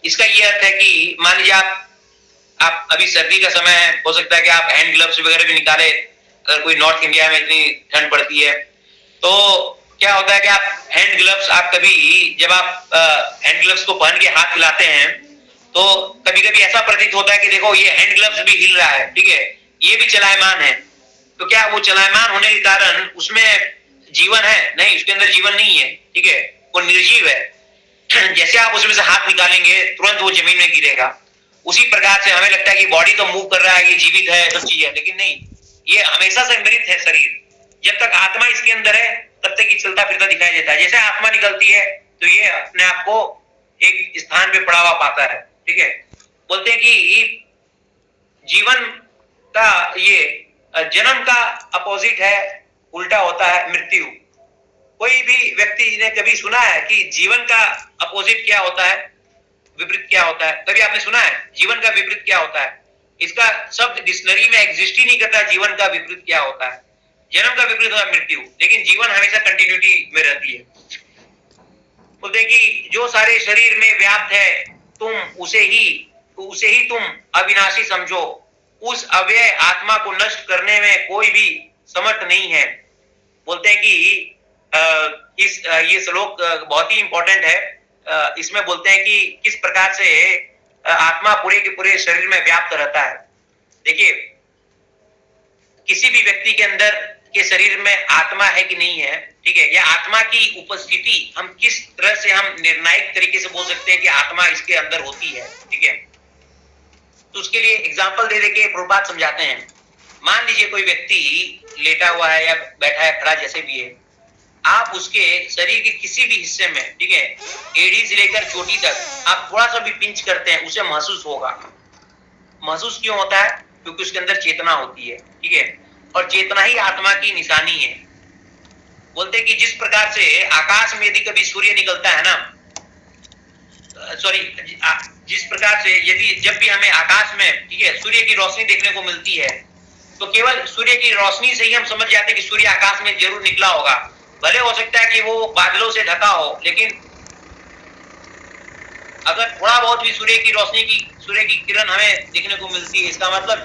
इसका ये अर्थ है कि मान लीजिए आप अभी सर्दी का समय है, हो सकता है कि आप हैंड ग्लव्स वगैरह भी निकाले। अगर कोई नॉर्थ इंडिया में इतनी ठंड पड़ती है तो क्या होता है कि आप हैंड ग्लव्स, आप कभी जब आप हैंड ग्लव्स को पहन के हाथ हिलाते हैं तो कभी कभी ऐसा प्रतीत होता है कि देखो ये हैंड ग्लव्स भी हिल रहा है, ठीक है, ये भी चलायमान है। तो क्या वो चलायमान होने के कारण उसमें जीवन है? नहीं, उसके अंदर जीवन नहीं है, ठीक है, वो निर्जीव है। जैसे आप उसमें से हाथ निकालेंगे तुरंत वो जमीन में गिरेगा। उसी प्रकार से हमें लगता है कि बॉडी तो मूव कर रहा है, ये जीवित है, सब चीज है, लेकिन नहीं, ये हमेशा से मृत है शरीर। जब तक आत्मा इसके अंदर है तब तक ये चलता फिरता दिखाई देता है। जैसे आत्मा निकलती है तो ये अपने आप को एक स्थान पे पड़ा हुआ पाता है, ठीक है। बोलते हैं कि जीवन का ये जन्म का अपोजिट है, उल्टा होता है मृत्यु। कोई भी व्यक्ति ने कभी सुना है कि जीवन का अपोजिट क्या होता है, विपरीत क्या होता है? कभी आपने सुना है जीवन का विपरीत क्या होता है? इसका शब्द डिक्शनरी में एग्जिस्ट ही नहीं करता। जीवन का विपरीत क्या होता है? जन्म का विपरीत होता है मृत्यु, लेकिन जीवन हमेशा कंटिन्यूटी में रहती है। बोलते हैं कि जो सारे शरीर में व्याप्त है तुम उसे ही तुम अविनाशी समझो। उस अव्यय आत्मा को नष्ट करने में कोई भी समर्थ नहीं है। बोलते हैं कि ये श्लोक बहुत ही इंपॉर्टेंट है। इसमें बोलते हैं कि किस प्रकार से आत्मा पूरे के पूरे शरीर में व्याप्त रहता है। देखिए, किसी भी व्यक्ति के अंदर के शरीर में आत्मा है कि नहीं है, ठीक है, या आत्मा की उपस्थिति हम किस तरह से हम निर्णायक तरीके से बोल सकते हैं कि आत्मा इसके अंदर होती है, ठीक है। तो उसके लिए एग्जाम्पल दे के प्रभुपाद समझाते हैं। मान लीजिए कोई व्यक्ति लेटा हुआ है या बैठा है, खड़ा जैसे भी है, आप उसके शरीर के किसी भी हिस्से में, ठीक है, एड़ी से लेकर चोटी तक आप थोड़ा सा भी पिंच करते हैं, उसे महसूस होगा। महसूस क्यों होता है? क्योंकि उसके अंदर चेतना होती है, ठीक है, और चेतना ही आत्मा की निशानी है। बोलते हैं कि जिस प्रकार से आकाश में यदि कभी सूर्य निकलता है ना, जिस प्रकार से यदि जब भी हमें आकाश में, ठीक है, सूर्य की रोशनी देखने को मिलती है तो केवल सूर्य की रोशनी से ही हम समझ जाते हैं कि सूर्य आकाश में जरूर निकला होगा। भले हो सकता है कि वो बादलों से ढका हो, लेकिन अगर थोड़ा बहुत भी सूर्य की किरण हमें देखने को मिलती है, इसका मतलब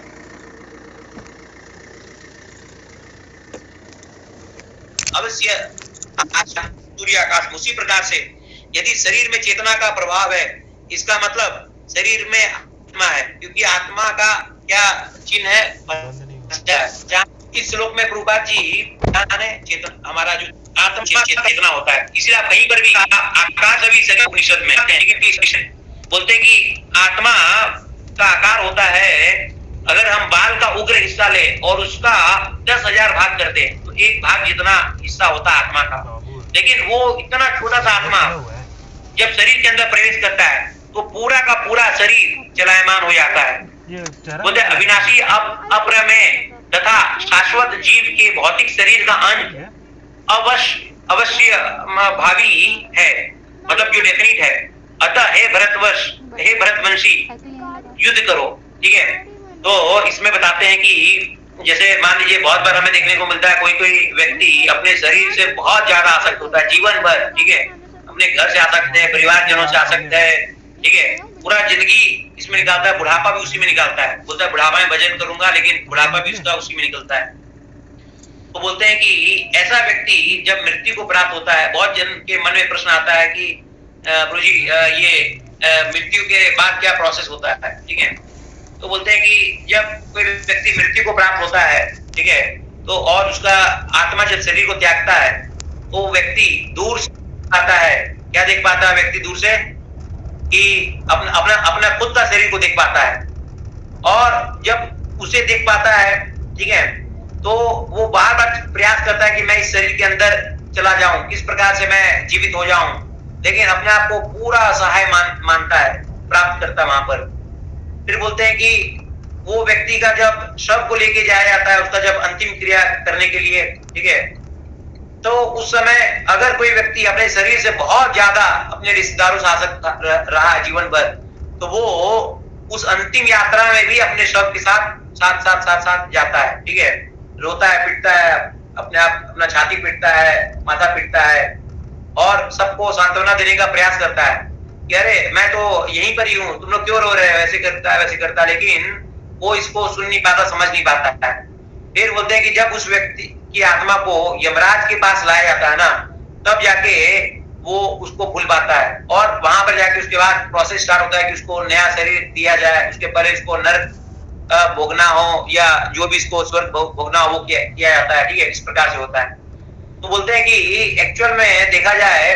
अवश्य सूर्य आकाश। उसी प्रकार से यदि शरीर में चेतना का प्रभाव है, इसका मतलब शरीर में आत्मा है, क्योंकि आत्मा का क्या चिन्ह है? इस श्लोक में प्रभुपाद जी चेतन, हमारा जो आत्मा चेतना होता है, इसलिए आप कहीं पर भी आकाश अभी शरीर उपनिषद में बोलते हैं कि आत्मा का आकार होता है, अगर हम बाल का उग्र हिस्सा ले और उसका 10,000 भाग कर दें तो एक भाग जितना हिस्सा होता है आत्मा का। लेकिन वो इतना छोटा सा आत्मा जब शरीर के अंदर प्रवेश करता है तो पूरा का पूरा शरीर चलायमान हो जाता है। बोलते अविनाशी अप्रमेय तथा शाश्वत जीव के भौतिक शरीर का अंत अवश्य भावी है, मतलब जो डेफिनिट है। अतः हे भरतवंशी युद्ध करो, ठीक है। तो इसमें बताते हैं कि जैसे मान लीजिए बहुत बार हमें देखने को मिलता है कोई व्यक्ति अपने शरीर से बहुत ज्यादा आसक्त होता है जीवन भर, ठीक है, अपने घर से आसक्त है, परिवार जनों से आसक्त है, ठीक है, पूरा जिंदगी इसमें निकालता है, बुढ़ापा भी उसी में निकालता है। बोलता है बुढ़ापा में भजन करूंगा, लेकिन बुढ़ापा भी उसका उसी में निकलता है। तो बोलते हैं कि ऐसा व्यक्ति जब मृत्यु को प्राप्त होता है, बहुत जन के मन में प्रश्न आता है कि प्रभु जी ये मृत्यु के बाद क्या प्रोसेस होता है, ठीक है। तो बोलते हैं कि जब कोई व्यक्ति मृत्यु को प्राप्त होता है, ठीक है, तो और उसका आत्मा जब शरीर को त्यागता है, तो व्यक्ति दूर से आता है, क्या देख पाता है व्यक्ति दूर से, कि अपना अपना अपना खुद का शरीर को देख पाता है। और जब उसे देख पाता है, ठीक है, तो वो बार बार प्रयास करता है कि मैं इस शरीर के अंदर चला जाऊं, किस प्रकार से मैं जीवित हो जाऊं, लेकिन अपने आप को पूरा असहाय मानता है, प्राप्त करता है वहां पर। फिर बोलते हैं कि वो व्यक्ति का जब शव को लेके जाया जाता है, उसका जब अंतिम क्रिया करने के लिए, ठीक है, तो उस समय अगर कोई व्यक्ति अपने शरीर से बहुत ज्यादा अपने रिश्तेदारों से आसक्त रहा है जीवन भर, तो वो उस अंतिम यात्रा में भी अपने शव के साथ साथ साथ साथ साथ जाता है, ठीक है, रोता है, पिटता है, अपने आप अपना छाती पिटता है, माथा पिटता है, और सबको सांत्वना देने का प्रयास करता है कि अरे मैं तो यहीं पर ही हूँ, तुम लोग क्यों रो रहे हो, ऐसे करता है वैसे करता है, लेकिन वो इसको सुन नहीं पाता, समझ नहीं पाता है। फिर बोलते हैं कि जब उस व्यक्ति की आत्मा को यमराज के पास लाया जाता है ना, तब जाके वो उसको भूल पाता है, और वहां पर जाके उसके बाद प्रोसेस स्टार्ट होता है कि उसको नया शरीर दिया जाए, उसके पहले उसको नरक भोगना हो या जो भी इसको स्वर्ग भोगना हो वो किया जाता है, ठीक है, इस प्रकार से होता है। तो बोलते हैं कि एक्चुअल में देखा जाए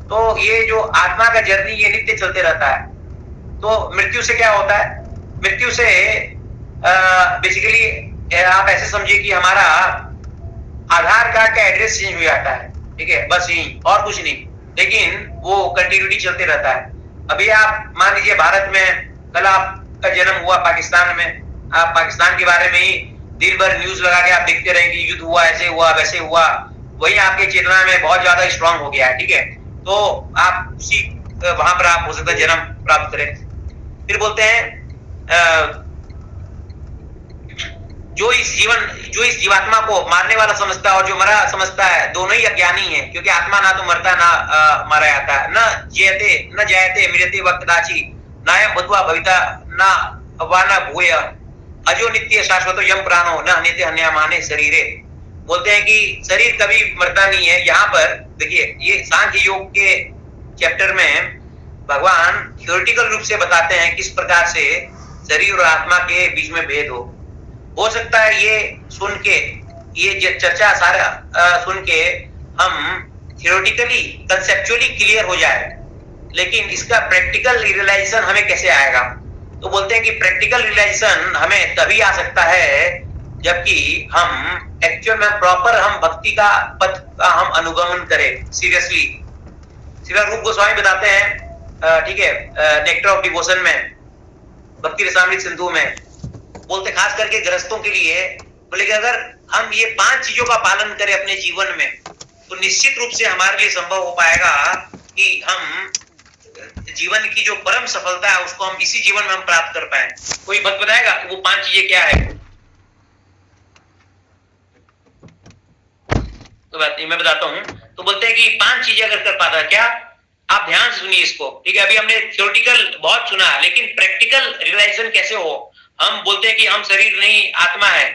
तो ये जो आत्मा का जर्नी ये नित्य चलते रहता है। तो मृत्यु से क्या होता है, मृत्यु से बेसिकली आप ऐसे समझिए कि हमारा आधार कार्ड का एड्रेस चेंज हो जाता है, ठीक है, बस यही और कुछ नहीं, लेकिन वो कंटिन्यूटी चलते रहता है। अभी आप मान लीजिए भारत में, कल आपका जन्म हुआ पाकिस्तान में, आप पाकिस्तान के बारे में ही दिन भर न्यूज लगा के आप देखते रहेंगे, युद्ध हुआ, ऐसे हुआ वैसे हुआ, वही आपके चेतना में बहुत ज्यादा स्ट्रांग हो गया है, ठीक है, तो आप उसी वहां पर आप हो सकता है जन्म प्राप्त करें। फिर बोलते हैं जो इस जीवात्मा को मारने वाला समझता है और जो मरा समझता है, दोनों ही अज्ञानी है, क्योंकि आत्मा ना तो मरता ना मारा जाता है, न जयते मृत्यते वक्ताची नायम भूत्वा भविता ना वाना भूय अजो नित्य शाश्वतो यम प्राणो न नित्य हन्यमाने शरीरे। बोलते हैं कि शरीर कभी मरता नहीं है। यहाँ पर देखिए, ये सांख्य योग के चैप्टर में भगवान थ्योरेटिकल रूप से बताते हैं किस प्रकार से शरीर और आत्मा के बीच में भेद हो सकता है। ये सुन के, ये चर्चा सारा सुन के हम थियोरेटिकली कंसेप्चुअली क्लियर हो जाए, लेकिन इसका प्रैक्टिकल रियलाइजेशन हमें कैसे आएगा? तो बोलते हैं कि प्रैक्टिकल रियलाइजेशन हमें तभी आ सकता है जबकि हम एक्चुअल में प्रॉपर हम भक्ति का पथ का हम अनुगमन करें सीरियसली। श्रील रूप गोस्वामी बताते हैं, ठीक है, नेक्टर ऑफ डिवोशन में, भक्ति रसामृत सिंधु में, बोलते खास करके गृहस्थों के लिए, बोले कि अगर हम ये 5 चीजों का पालन करें अपने जीवन में, तो निश्चित रूप से हमारे लिए संभव हो पाएगा कि हम जीवन की जो परम सफलता है उसको हम इसी जीवन में हम प्राप्त कर पाए। कोई भक्त बताएगा वो 5 चीजें क्या है? तो बात नहीं, मैं बताता हूँ। तो बोलते हैं कि 5 चीजें अगर कर पाता है, क्या? आप ध्यान से सुनिए इसको, ठीक है। अभी हमने थ्योरेटिकल बहुत सुना, लेकिन प्रैक्टिकल रियलाइजेशन कैसे हो? हम बोलते हैं कि हम शरीर नहीं आत्मा है,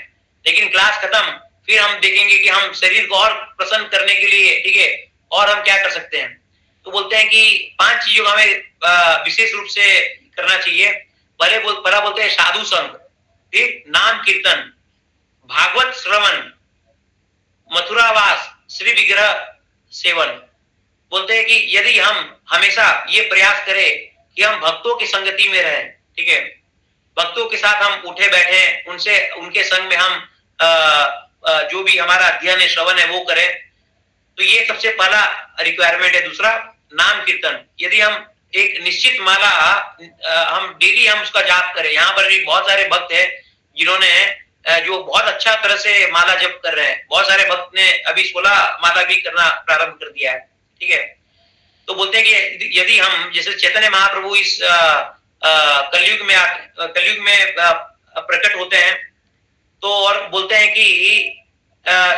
लेकिन क्लास खत्म, फिर हम देखेंगे कि हम शरीर को और प्रसन्न करने के लिए, ठीक है, और हम क्या कर सकते हैं। तो बोलते हैं कि 5 चीजों का हमें विशेष रूप से करना चाहिए। पहला बोलते हैं साधु संग, ठीक, नाम कीर्तन, भागवत श्रवण, मथुरावास, श्री विग्रह सेवन। बोलते हैं कि यदि हम हमेशा ये प्रयास करें कि हम भक्तों की संगति में रहें, ठीक है, भक्तों के साथ हम उठे बैठे, उनसे उनके संग में हम जो भी हमारा अध्ययन है, श्रवण है, वो करें, तो ये सबसे पहला रिक्वायरमेंट है। दूसरा, नाम कीर्तन। यदि हम एक निश्चित माला हम डेली हम उसका जाप करें, यहाँ पर भी बहुत सारे भक्त हैं जिन्होंने जो बहुत अच्छा तरह से माला जप कर रहे हैं। बहुत सारे भक्त ने अभी 16 माला भी करना प्रारंभ कर दिया है, ठीक है। तो बोलते हैं कि यदि हम, जैसे चैतन्य महाप्रभु इस कलयुग में प्रकट होते हैं, तो और बोलते हैं कि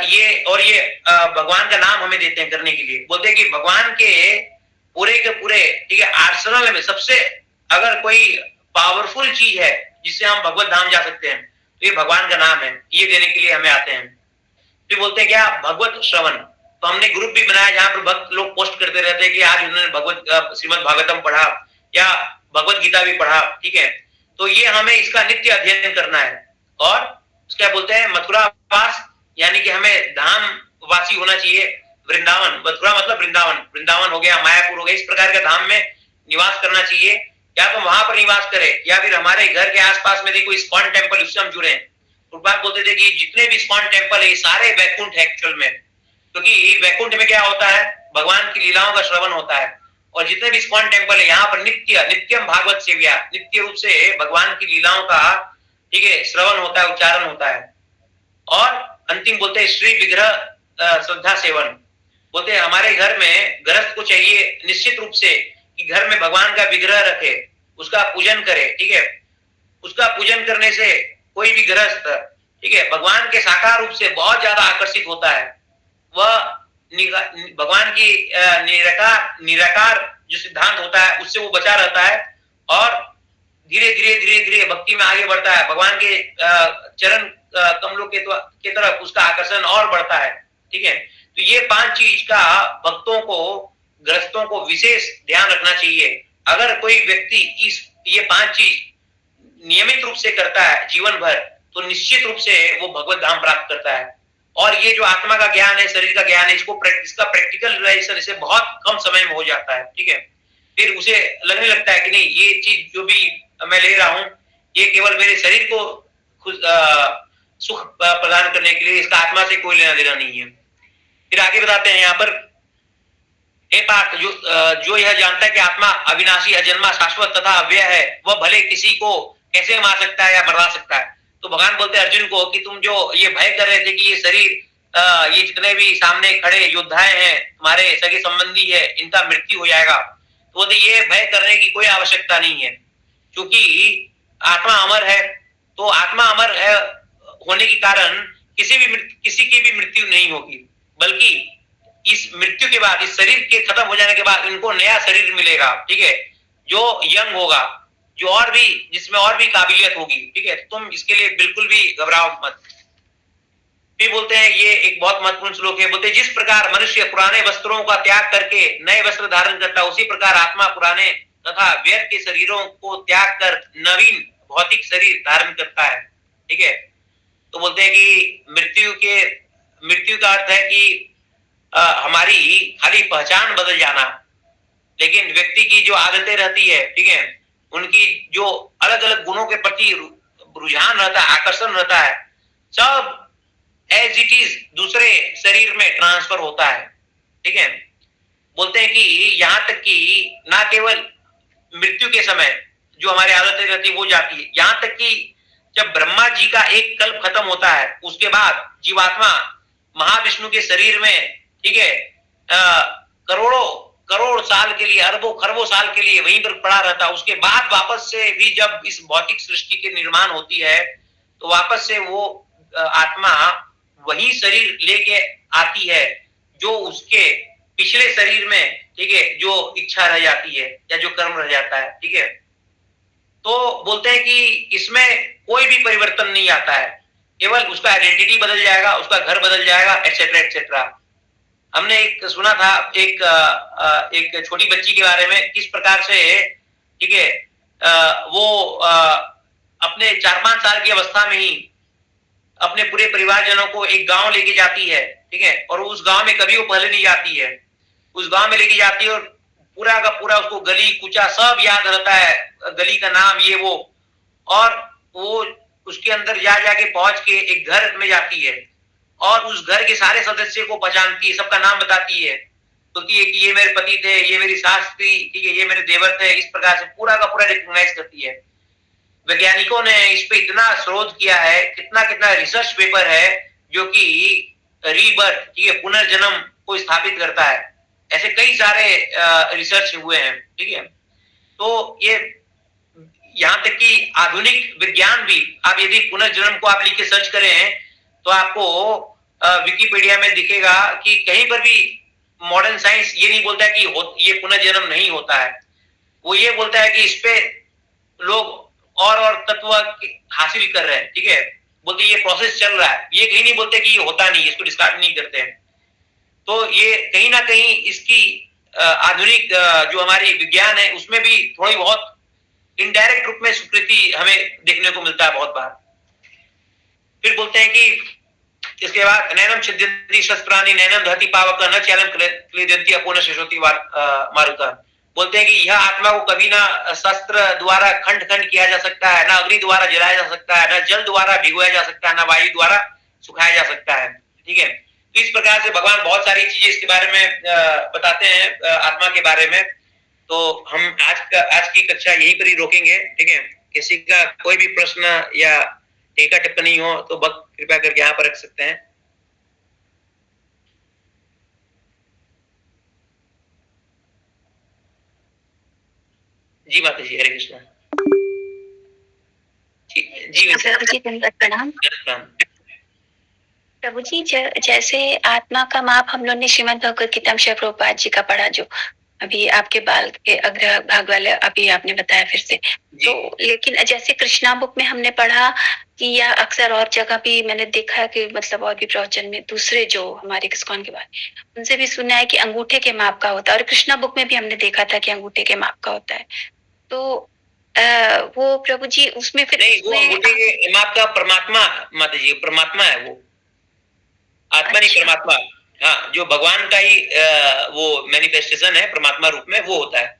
ये भगवान का नाम हमें देते हैं करने के लिए। बोलते हैं कि भगवान के पूरे, ठीक है, आश्रम में सबसे अगर कोई पावरफुल चीज है जिससे हम भगवत धाम जा सकते हैं तो ये भगवान का नाम है, ये देने के लिए हमें आते हैं। फिर बोलते हैं क्या, भगवत श्रवण। तो हमने ग्रुप भी बनाया जहां पर भक्त लोग पोस्ट करते रहते हैं कि आज उन्होंने भगवत श्रीमद् भागवतम पढ़ा या भगवत गीता भी पढ़ा, ठीक है। तो ये हमें इसका नित्य अध्ययन करना है। और क्या बोलते हैं, मथुरा वास, यानी कि हमें धाम वासी होना चाहिए। वृंदावन, मथुरा मतलब वृंदावन, वृंदावन हो गया, मायापुर हो गया, इस प्रकार के धाम में निवास करना चाहिए। या तो वहां पर निवास करें या फिर हमारे घर के आसपास में देखो इस्कॉन टेम्पल, उससे हम जुड़े हैं। प्रभुपाद बोलते थे कि जितने भी इस्कॉन टेम्पल है ये सारे वैकुंठ है एक्चुअल में, क्योंकि वैकुंठ में क्या होता है, भगवान की लीलाओं का श्रवण होता है। और जितने भी इस्कॉन टेम्पल है यहाँ पर नित्यम भागवत सेव्या, नित्य रूप से भगवान की लीलाओं का, ठीक है, श्रवण होता है, उच्चारण होता है। और अंतिम बोलते हैं श्री विग्रह श्रद्धा सेवन। बोलते हैं हमारे घर में गृहस्थ को चाहिए निश्चित रूप से कि घर में भगवान का विग्रह रखे, उसका पूजन करे, ठीक है। उसका पूजन करने से कोई भी गृहस्थ, ठीक है, भगवान के साकार रूप से बहुत ज्यादा आकर्षित होता है। वह भगवान की निराकार जो सिद्धांत होता है उससे वो बचा रहता है और धीरे धीरे भक्ति में आगे बढ़ता है। भगवान के चरण कमलों के तरफ उसका आकर्षण और बढ़ता है, ठीक है। तो ये 5 चीज का भक्तों को, ग्रस्तों को विशेष ध्यान रखना चाहिए। अगर कोई व्यक्ति ये 5 चीज नियमित रूप से करता है जीवन भर, तो निश्चित रूप से वो भगवत धाम प्राप्त करता है। और ये जो आत्मा का ज्ञान है, शरीर का ज्ञान है, इसका प्रैक्टिकल रियलाइजेशन इसे बहुत कम समय में हो जाता है, ठीक है। फिर उसे लगने लगता है कि नहीं, ये चीज जो भी मैं ले रहा हूं ये केवल मेरे शरीर को सुख प्रदान करने के लिए, इसका आत्मा से कोई लेना देना नहीं है। फिर आगे बताते हैं यहाँ पर, हे पार्थ, जो यह जानता है कि आत्मा अविनाशी, अजन्मा, शाश्वत तथा अव्यय है, वह भले किसी को कैसे मार सकता है या मरवा सकता है। तो भगवान बोलते हैं अर्जुन को कि तुम जो ये भय कर रहे थे कि ये शरीर, ये जितने भी सामने खड़े योद्धाएं हैं, तुम्हारे सगे संबंधी है, इनका मृत्यु हो जाएगा। तो बोलते ये भय करने की कोई आवश्यकता नहीं है, क्योंकि आत्मा अमर है। तो आत्मा अमर है होने के कारण किसी की भी मृत्यु नहीं होगी, बल्कि इस मृत्यु के बाद, इस शरीर के खत्म हो जाने के बाद इनको नया शरीर मिलेगा, ठीक है, जो यंग होगा, जो और भी, जिसमें और भी काबिलियत होगी, ठीक है। तुम इसके लिए बिल्कुल भी घबराओ मत। फिर बोलते हैं, ये एक बहुत महत्वपूर्ण श्लोक है, बोलते हैं जिस प्रकार मनुष्य पुराने वस्त्रों का त्याग करके नए वस्त्र धारण करता है, उसी प्रकार आत्मा पुराने तथा व्यर्थ के शरीरों को त्याग कर नवीन भौतिक शरीर धारण करता है, ठीक है। तो बोलते हैं कि मृत्यु का अर्थ है कि हमारी खाली पहचान बदल जाना, लेकिन व्यक्ति की जो आदतें रहती है, ठीक है, उनकी जो अलग अलग गुणों के प्रति रुझान रहता है, आकर्षण रहता है, सब एज इट इज दूसरे शरीर में ट्रांसफर होता है, ठीक है। बोलते हैं कि यहाँ तक कि ना केवल मृत्यु के समय जो हमारी आदतें रहती है वो जाती है, यहाँ तक कि जब ब्रह्मा जी का एक कल्प खत्म होता है, उसके बाद जीवात्मा महाविष्णु के शरीर में, ठीक है, करोड़ साल के लिए, अरबों खरबों साल के लिए वहीं पर पड़ा रहता है। उसके बाद वापस से भी जब इस भौतिक सृष्टि के निर्माण होती है, तो वापस से वो आत्मा वही शरीर लेके आती है जो उसके पिछले शरीर में, ठीक है, जो इच्छा रह जाती है या जो कर्म रह जाता है, ठीक है। तो बोलते हैं कि इसमें कोई भी परिवर्तन नहीं आता है, केवल उसका आइडेंटिटी बदल जाएगा, उसका घर बदल जाएगा, एटसेट्रा एटसेट्रा। हमने एक सुना था एक छोटी बच्ची के बारे में, किस प्रकार से, ठीक है, वो अपने 4-5 साल की अवस्था में ही अपने पूरे परिवारजनों को एक गांव लेके जाती है, ठीक है, और उस गांव में कभी वो पहले नहीं जाती है, उस गांव में लेके जाती है और पूरा का पूरा उसको गली कूचा सब याद रहता है, गली का नाम ये वो, और वो उसके अंदर जाके पहुंच के एक घर में जाती है और उस घर के सारे सदस्य को पहचानती है, सबका नाम बताती है, बोलती है कि ये मेरे पति थे, ये मेरी सास थी, ठीक है, ये मेरे देवर थे, इस प्रकार से पूरा का पूरा रिकॉग्नाइज करती है। वैज्ञानिकों ने इस पे इतना शोध किया है, कितना रिसर्च पेपर है जो कि रीबर्थ, ठीक है, पुनर्जन्म को स्थापित करता है। ऐसे कई सारे रिसर्च हुए हैं, ठीक है। तो ये यहाँ तक कि आधुनिक विज्ञान भी, आप यदि पुनर्जन्म को आप लिख के सर्च करें तो आपको विकिपीडिया में दिखेगा कि कहीं पर भी मॉडर्न साइंस ये नहीं बोलता है कि ये पुनर्जन्म नहीं होता है। वो ये बोलता है कि इस पे लोग और तत्व हासिल कर रहे हैं, ठीक है, बोलते ये प्रोसेस चल रहा है, ये कहीं नहीं बोलते कि ये होता नहीं, इसको डिस्कार्ड नहीं करते हैं। तो ये कहीं ना कहीं इसकी आधुनिक जो हमारी विज्ञान है उसमें भी थोड़ी बहुत इनडायरेक्ट रूप में स्वीकृति हमें देखने को मिलता है बहुत बार। फिर बोलते हैं कि इसके बाद नैनम छिद्यन्ति शस्त्राणि नैनम दहति पावक न चैलम क्लेदन्ति अपूर्ण शशोति मारुता। बोलते हैं कि यह आत्मा को कभी ना शस्त्र द्वारा खंड खंड किया जा सकता है, ना अग्नि द्वारा जलाया जा सकता है, ना जल द्वारा भिगोया जा सकता है, ना वायु द्वारा सुखाया जा सकता है, ठीक है। तो इस प्रकार से भगवान बहुत सारी चीजें इसके बारे में बताते हैं आत्मा के बारे में। तो हम आज की कक्षा यहीं पर ही रोकेंगे, ठीक है। किसी का कोई भी प्रश्न या टीका टिप्पणी हो तो भक्त कृपया करके यहाँ पर रख सकते हैं। जी माता जी, हरे कृष्णा। जी प्रणाम। प्रभु जी, जैसे आत्मा का माप हम लोग ने श्रीमद् भगवद गीता में प्रभुपाद जी का पढ़ा, जो अभी आपके बाल के अग्र भाग वाले अभी आपने बताया फिर से, तो लेकिन जैसे कृष्णा बुक में हमने पढ़ा कि या अक्सर और जगह भी मैंने देखा कि मतलब और भी प्रवचन में दूसरे जो हमारे किस्कॉन के बारे उनसे भी सुना है कि अंगूठे के माप का होता है, और कृष्णा बुक में भी हमने देखा था कि अंगूठे के माप का होता है। तो वो प्रभु जी उसमें फिर नहीं, वो अंगूठे के माप का परमात्मा माता जी, परमात्मा है वो, आत्मा नहीं परमात्मा। हाँ, जो भगवान का ही वो मैनिफेस्टेशन है परमात्मा रूप में, वो होता है।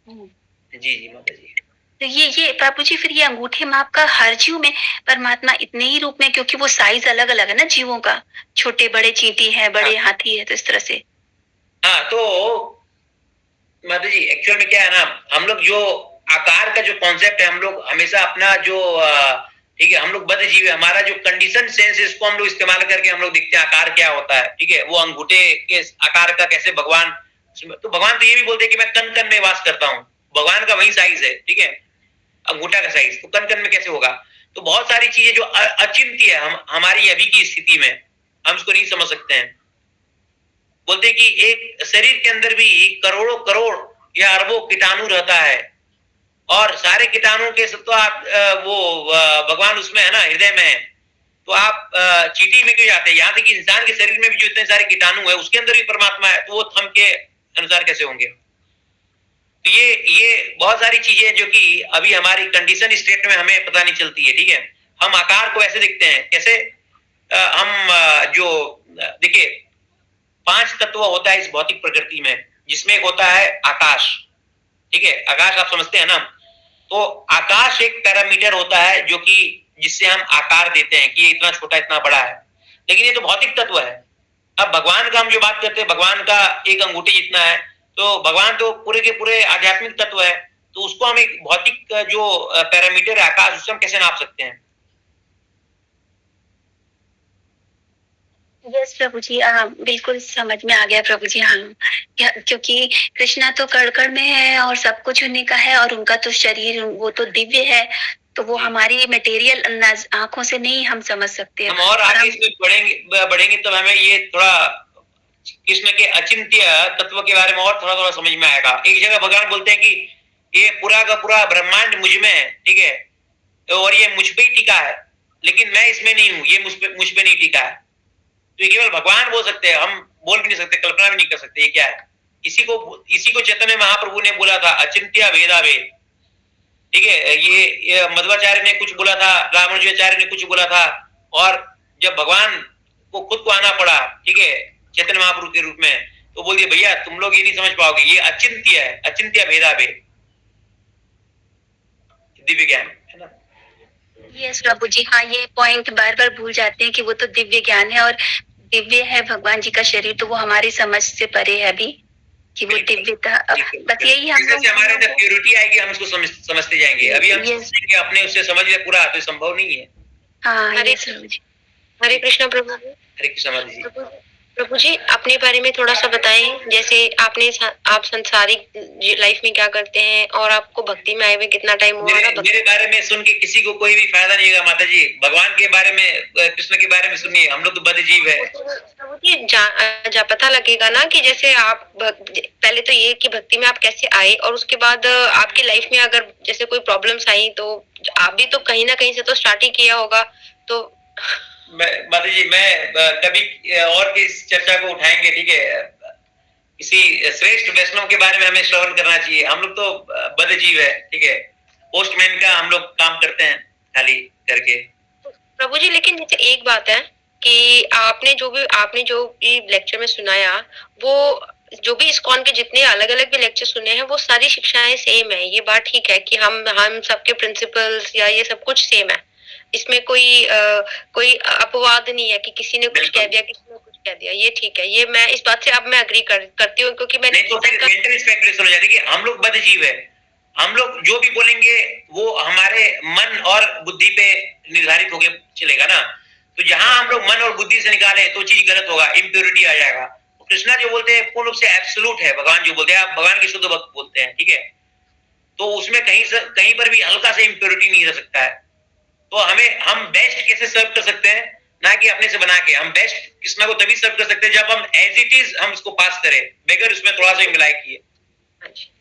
जी जी माता जी। तो ये प्रभु जी फिर ये अंगूठे माप का हर जीव में परमात्मा इतने ही रूप में, क्योंकि वो साइज अलग अलग है ना जीवों का, छोटे बड़े चींटी है, बड़े हाथी है, तो इस तरह से। हाँ, तो माता जी एक्चुअल में क्या है ना, हम लोग जो आकार का जो कॉन्सेप्ट है, हम लोग हमेशा अपना जो ठीक है, हम लोग बद्ध जीव है, हमारा जो कंडीशन सेंस है इसको हम लोग इस्तेमाल करके हम लोग देखते हैं आकार क्या होता है, ठीक है। वो अंगूठे के आकार का कैसे भगवान, तो भगवान तो ये भी बोलते हैं कि मैं कण कण में वास करता हूँ, भगवान का वही साइज है, ठीक है, अंगूठा का साइज, तो कण कण में कैसे होगा। तो बहुत सारी चीजें जो अचिंत्य है हमारी अभी की स्थिति में, हम इसको नहीं समझ सकते हैं। बोलते हैं कि एक शरीर के अंदर भी करोड़ों करोड़ या अरबों कीटाणु रहता है, और सारे कीटाणु के सब तो आप वो भगवान उसमें है ना, हृदय में है। तो आप चींटी में क्यों जाते हैं, यहाँ तक कि इंसान के शरीर में भी जो इतने सारे कीटाणु है उसके अंदर भी परमात्मा है, तो वो थंब के अनुसार कैसे होंगे। तो ये बहुत सारी चीजें जो कि अभी हमारी कंडीशन स्टेट में हमें पता नहीं चलती है, ठीक है। हम आकार को ऐसे दिखते हैं, कैसे हम जो देखिए 5 तत्व होता है इस भौतिक प्रकृति में, जिसमें एक होता है आकाश, ठीक है, आकाश आप समझते हैं ना। तो आकाश एक पैरामीटर होता है जो कि जिससे हम आकार देते हैं कि ये इतना छोटा इतना बड़ा है, लेकिन ये तो भौतिक तत्व है। अब भगवान का हम जो बात करते हैं, भगवान का एक अंगूठी जितना है, तो भगवान तो पूरे के पूरे आध्यात्मिक तत्व है, तो उसको हम एक भौतिक जो पैरामीटर है आकाश, उससे हम कैसे नाप सकते हैं। यस प्रभु जी, बिल्कुल समझ में आ गया प्रभु जी। हाँ, क्योंकि कृष्णा तो कड़ में है और सब कुछ उन्हीं का है, और उनका तो शरीर वो तो दिव्य है, तो वो हमारी मटेरियल आंखों से नहीं हम समझ सकते। हम और आगे इसमें बढ़ेंगे तब हमें ये थोड़ा कृष्ण के अचिंत्य तत्व के बारे में और थोड़ा थोड़ा समझ में आएगा। एक जगह भगवान बोलते हैं कि ये पूरा का पूरा ब्रह्मांड मुझ में है, ठीक है, और ये मुझ पे ही टिका है, लेकिन मैं इसमें नहीं हूँ, ये मुझ पे नहीं टिका है। तो ये केवल भगवान बोल सकते हैं, हम बोल भी नहीं सकते, कल्पना भी नहीं कर सकते ये क्या है। इसी को चैतन्य महाप्रभु ने बोला था, अचिंत्य भेदा भेद, ठीक है। ये मध्वाचार्य ने कुछ बोला था, रामानुजाचार्य ने कुछ बोला था, और जब भगवान को खुद को आना पड़ा, ठीक है, चैतन्य महाप्रभु के रूप में, तो बोलिए भैया तुम लोग ये नहीं समझ पाओगे, ये अचिंत्य है, अचिंत्य भेदा भेद, दिव्य ज्ञान है ना। यस प्रभु जी, हाँ, ये पॉइंट बार बार भूल जाते हैं कि वो तो दिव्य ज्ञान है, और दिव्य है भगवान जी का शरीर, तो वो हमारी समझ से परे है अभी कि वो दिव्यता। बस यही हम लोग हमारे अंदर प्योरिटी आएगी, हम उसको समझते जाएंगे। अभी हम सोचेंगे अपने उससे समझ ले पूरा, तो संभव नहीं है। हाँ, हरे कृष्ण प्रभु। हरे कृष्ण माता जी। प्रभु जी अपने बारे में थोड़ा सा बताएं, जैसे आप संसारिक लाइफ में क्या करते हैं और आपको भक्ति में आए हुए कितना टाइम हुआ? मेरे बारे में सुन के किसी को कोई भी फायदा नहीं होगा माता जी। भगवान के बारे में, कृष्ण के बारे में सुनिए। हम लोग तो बद्ध जीव है। प्रभु जी पता लगेगा ना कि जैसे आप पहले तो ये कि भक्ति में आप कैसे आए और उसके बाद आपकी लाइफ में अगर जैसे कोई प्रॉब्लम्स आई तो आप भी तो कहीं ना कहीं से तो स्टार्ट ही किया होगा। तो माता जी मैं कभी और की इस चर्चा को उठाएंगे, ठीक है। किसी श्रेष्ठ वैष्णव के बारे में हमें श्रवण करना चाहिए। हम लोग तो बद्ध जीव है, ठीक है। पोस्टमैन का हम लोग काम करते हैं खाली करके। प्रभु जी लेकिन जैसे एक बात है कि आपने जो भी लेक्चर में सुनाया, वो जो भी इस्कॉन के जितने अलग अलग भी लेक्चर सुने हैं वो सारी शिक्षाएं सेम है। ये बात ठीक है कि हम सबके प्रिंसिपल्स या ये सब कुछ सेम है, इसमें कोई अपवाद नहीं है कि किसी ने कुछ कह दिया किसी ने कुछ कह दिया। ये ठीक है, ये मैं इस बात से अब मैं अग्री करती हूँ क्योंकि मैंने नहीं तो फिर मेंटल स्पेकुलेशन हो जाती है कि हम लोग बद्ध जीव है। हम लोग जो भी बोलेंगे वो हमारे मन और बुद्धि पे निर्धारित होके चलेगा ना। तो जहां हम लोग मन और बुद्धि से निकाले तो चीज गलत होगा, इम्प्योरिटी आ जाएगा। तो कृष्णा जो बोलते हैं पूर्ण रूप से एब्सोल्यूट है। भगवान जो बोलते हैं, आप भगवान के शुद्ध भक्त बोलते हैं, ठीक है। तो उसमें कहीं पर भी हल्का से इम्प्योरिटी नहीं रह सकता है। तो हम बेस्ट कैसे सर्व कर सकते हैं, ना कि अपने से बना के। हम बेस्ट कृष्णा को तभी सर्व कर सकते हैं जब हम एज इट इज हम इसको पास करें, बगैर उसमें थोड़ा सा मिलाए किए।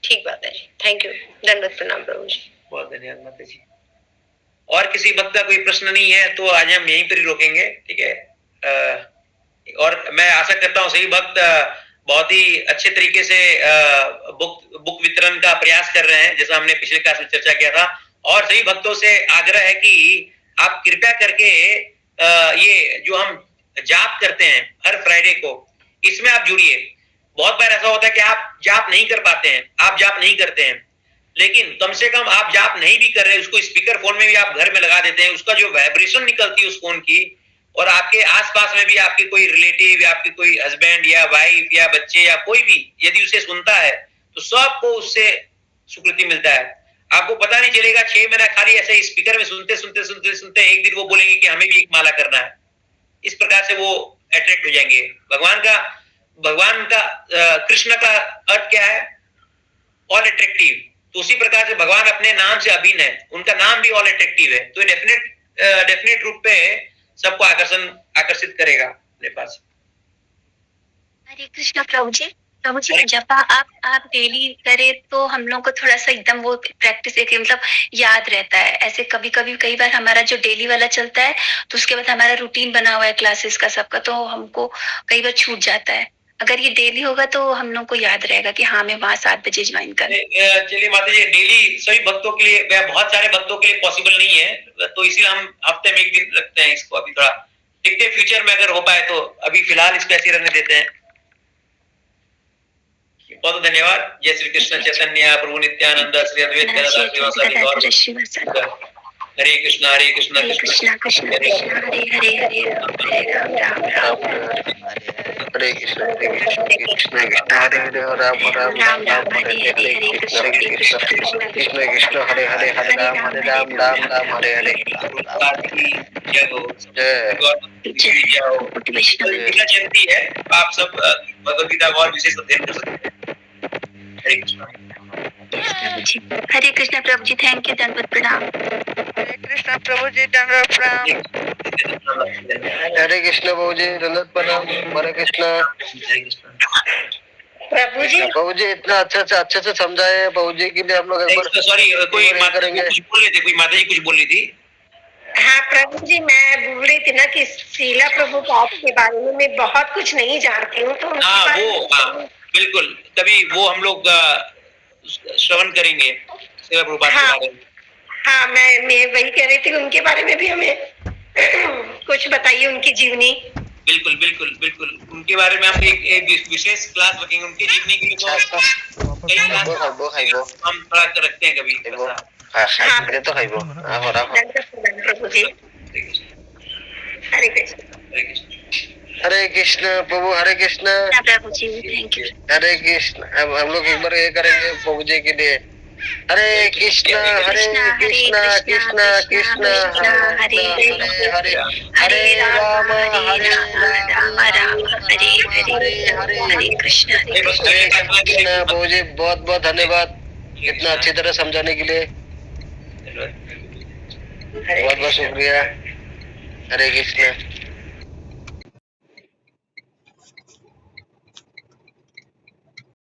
ठीक बात है जी, थैंक यू, दंडवत प्रणाम प्रभु जी। बहुत धन्यवाद माता जी। और किसी भक्त का कोई प्रश्न नहीं है तो आज हम यहीं पर ही रोकेंगे, ठीक है। और मैं आशा करता हूँ सही भक्त बहुत ही अच्छे तरीके से बुक वितरण का प्रयास कर रहे हैं, जैसा हमने पिछले क्लास में चर्चा किया था। और सभी भक्तों से आग्रह है कि आप कृपया करके ये जो हम जाप करते हैं हर फ्राइडे को, इसमें आप जुड़िए। बहुत बार ऐसा होता है कि आप जाप नहीं कर पाते हैं, आप जाप नहीं करते हैं, लेकिन कम से कम आप जाप नहीं भी कर रहे हैं, उसको स्पीकर फोन में भी आप घर में लगा देते हैं। उसका जो वाइब्रेशन निकलती है उस फोन की, और आपके आसपास में भी आपके कोई रिलेटिव या आपके कोई हस्बैंड या वाइफ या बच्चे या कोई भी यदि उसे सुनता है तो सबको उससे सुकृति मिलता है। आपको पता नहीं चलेगा, 6 महीना खाली ऐसे स्पीकर में सुनते सुनते सुनते सुनते एक दिन वो बोलेंगे कि हमें भी एक माला करना है। इस प्रकार से वो अट्रैक्ट हो जाएंगे। भगवान का कृष्ण का अर्थ क्या है? All attractive. तो उसी प्रकार से भगवान अपने नाम से अभिन्न है, उनका नाम भी ऑल अट्रैक्टिव है। तो डेफिनेट रूप पे सबको आकर्षित करेगा अपने पास। हरे कृष्ण प्रभु जी। जब आप डेली करे तो हम लोग को थोड़ा सा एकदम वो प्रैक्टिस है कि मतलब याद रहता है। ऐसे कई बार हमारा जो डेली वाला चलता है तो उसके बाद हमारा रूटीन बना हुआ है क्लासेस का सबका, तो हमको कई बार छूट जाता है। अगर ये डेली होगा तो हम लोग को याद रहेगा कि हाँ मैं वहाँ 7 बजे ज्वाइन करें। चलिए माता जी, डेली सभी भक्तों के लिए, बहुत सारे भक्तों के लिए पॉसिबल नहीं है, तो इसीलिए हम हफ्ते में एक दिन रखते हैं इसको। अभी थोड़ा टिकते फ्यूचर में अगर हो पाए तो, अभी फिलहाल इसको ऐसे रहने देते हैं। बहुत धन्यवाद। जय श्री कृष्ण चैतन्य प्रभु नित्यानंद श्री अद्वैत गदाधर श्रीवासादि गौर। हरे कृष्णा कृष्ण कृष्ण हरे हरे हरे राम राम राम हरे कृष्ण कृष्ण हरे हरे राम राम राम हरे हरे कृष्ण कृष्ण हरे हरे राम राम हरे हरे। जयंती है, आप सब भगवद गीता और विशेष अध्ययन कर सकते हैं। हरे कृष्ण। हरे कृष्ण प्रभु जी, थैंक यू, दंडवत प्रणाम। हरे कृष्ण प्रभु जी, दंडवत प्रणाम। हरे कृष्ण प्रभु जी, दंडवत प्रणाम। हरे कृष्ण प्रभु जी, इतना अच्छे से समझाए प्रभु जी के लिए हम लोग एक बार सॉरी, कोई माता जी कुछ बोल रही थी, कोई माता जी कुछ बोल रही थी। हाँ प्रभु जी, मैं बोल रही थी ना कि शीला प्रभुपाद के बारे में मैं बहुत कुछ नहीं जानती हूँ, तो बिल्कुल कभी वो हम लोग श्रवण करेंगे शीला प्रभुपाद के बारे में। हाँ, मैं वही कह रही थी कि उनके बारे में भी हमें कुछ बताइए, उनकी जीवनी। बिल्कुल बिल्कुल बिल्कुल, उनके बारे में हम एक विशेष क्लास रखेंगे। उनकी जीवनी के लिए तो कई क्लास हम थोड़ा रखते हैं कभी। प्रभु जी, हरे कृष्ण। हरे कृष्ण प्रभु, हरे कृष्ण प्रभु जी, थैंक यू। हरे कृष्ण। अब हम लोग एक बार ये करेंगे प्रभु जी के लिए। हरे कृष्ण कृष्ण कृष्ण कृष्ण हरे हरे हरे राम राम राम हरे हरे कृष्ण हरे कृष्ण हरे कृष्ण। बाबू जी बहुत बहुत धन्यवाद इतना अच्छी तरह समझाने के लिए, बहुत बहुत शुक्रिया। हरे कृष्ण।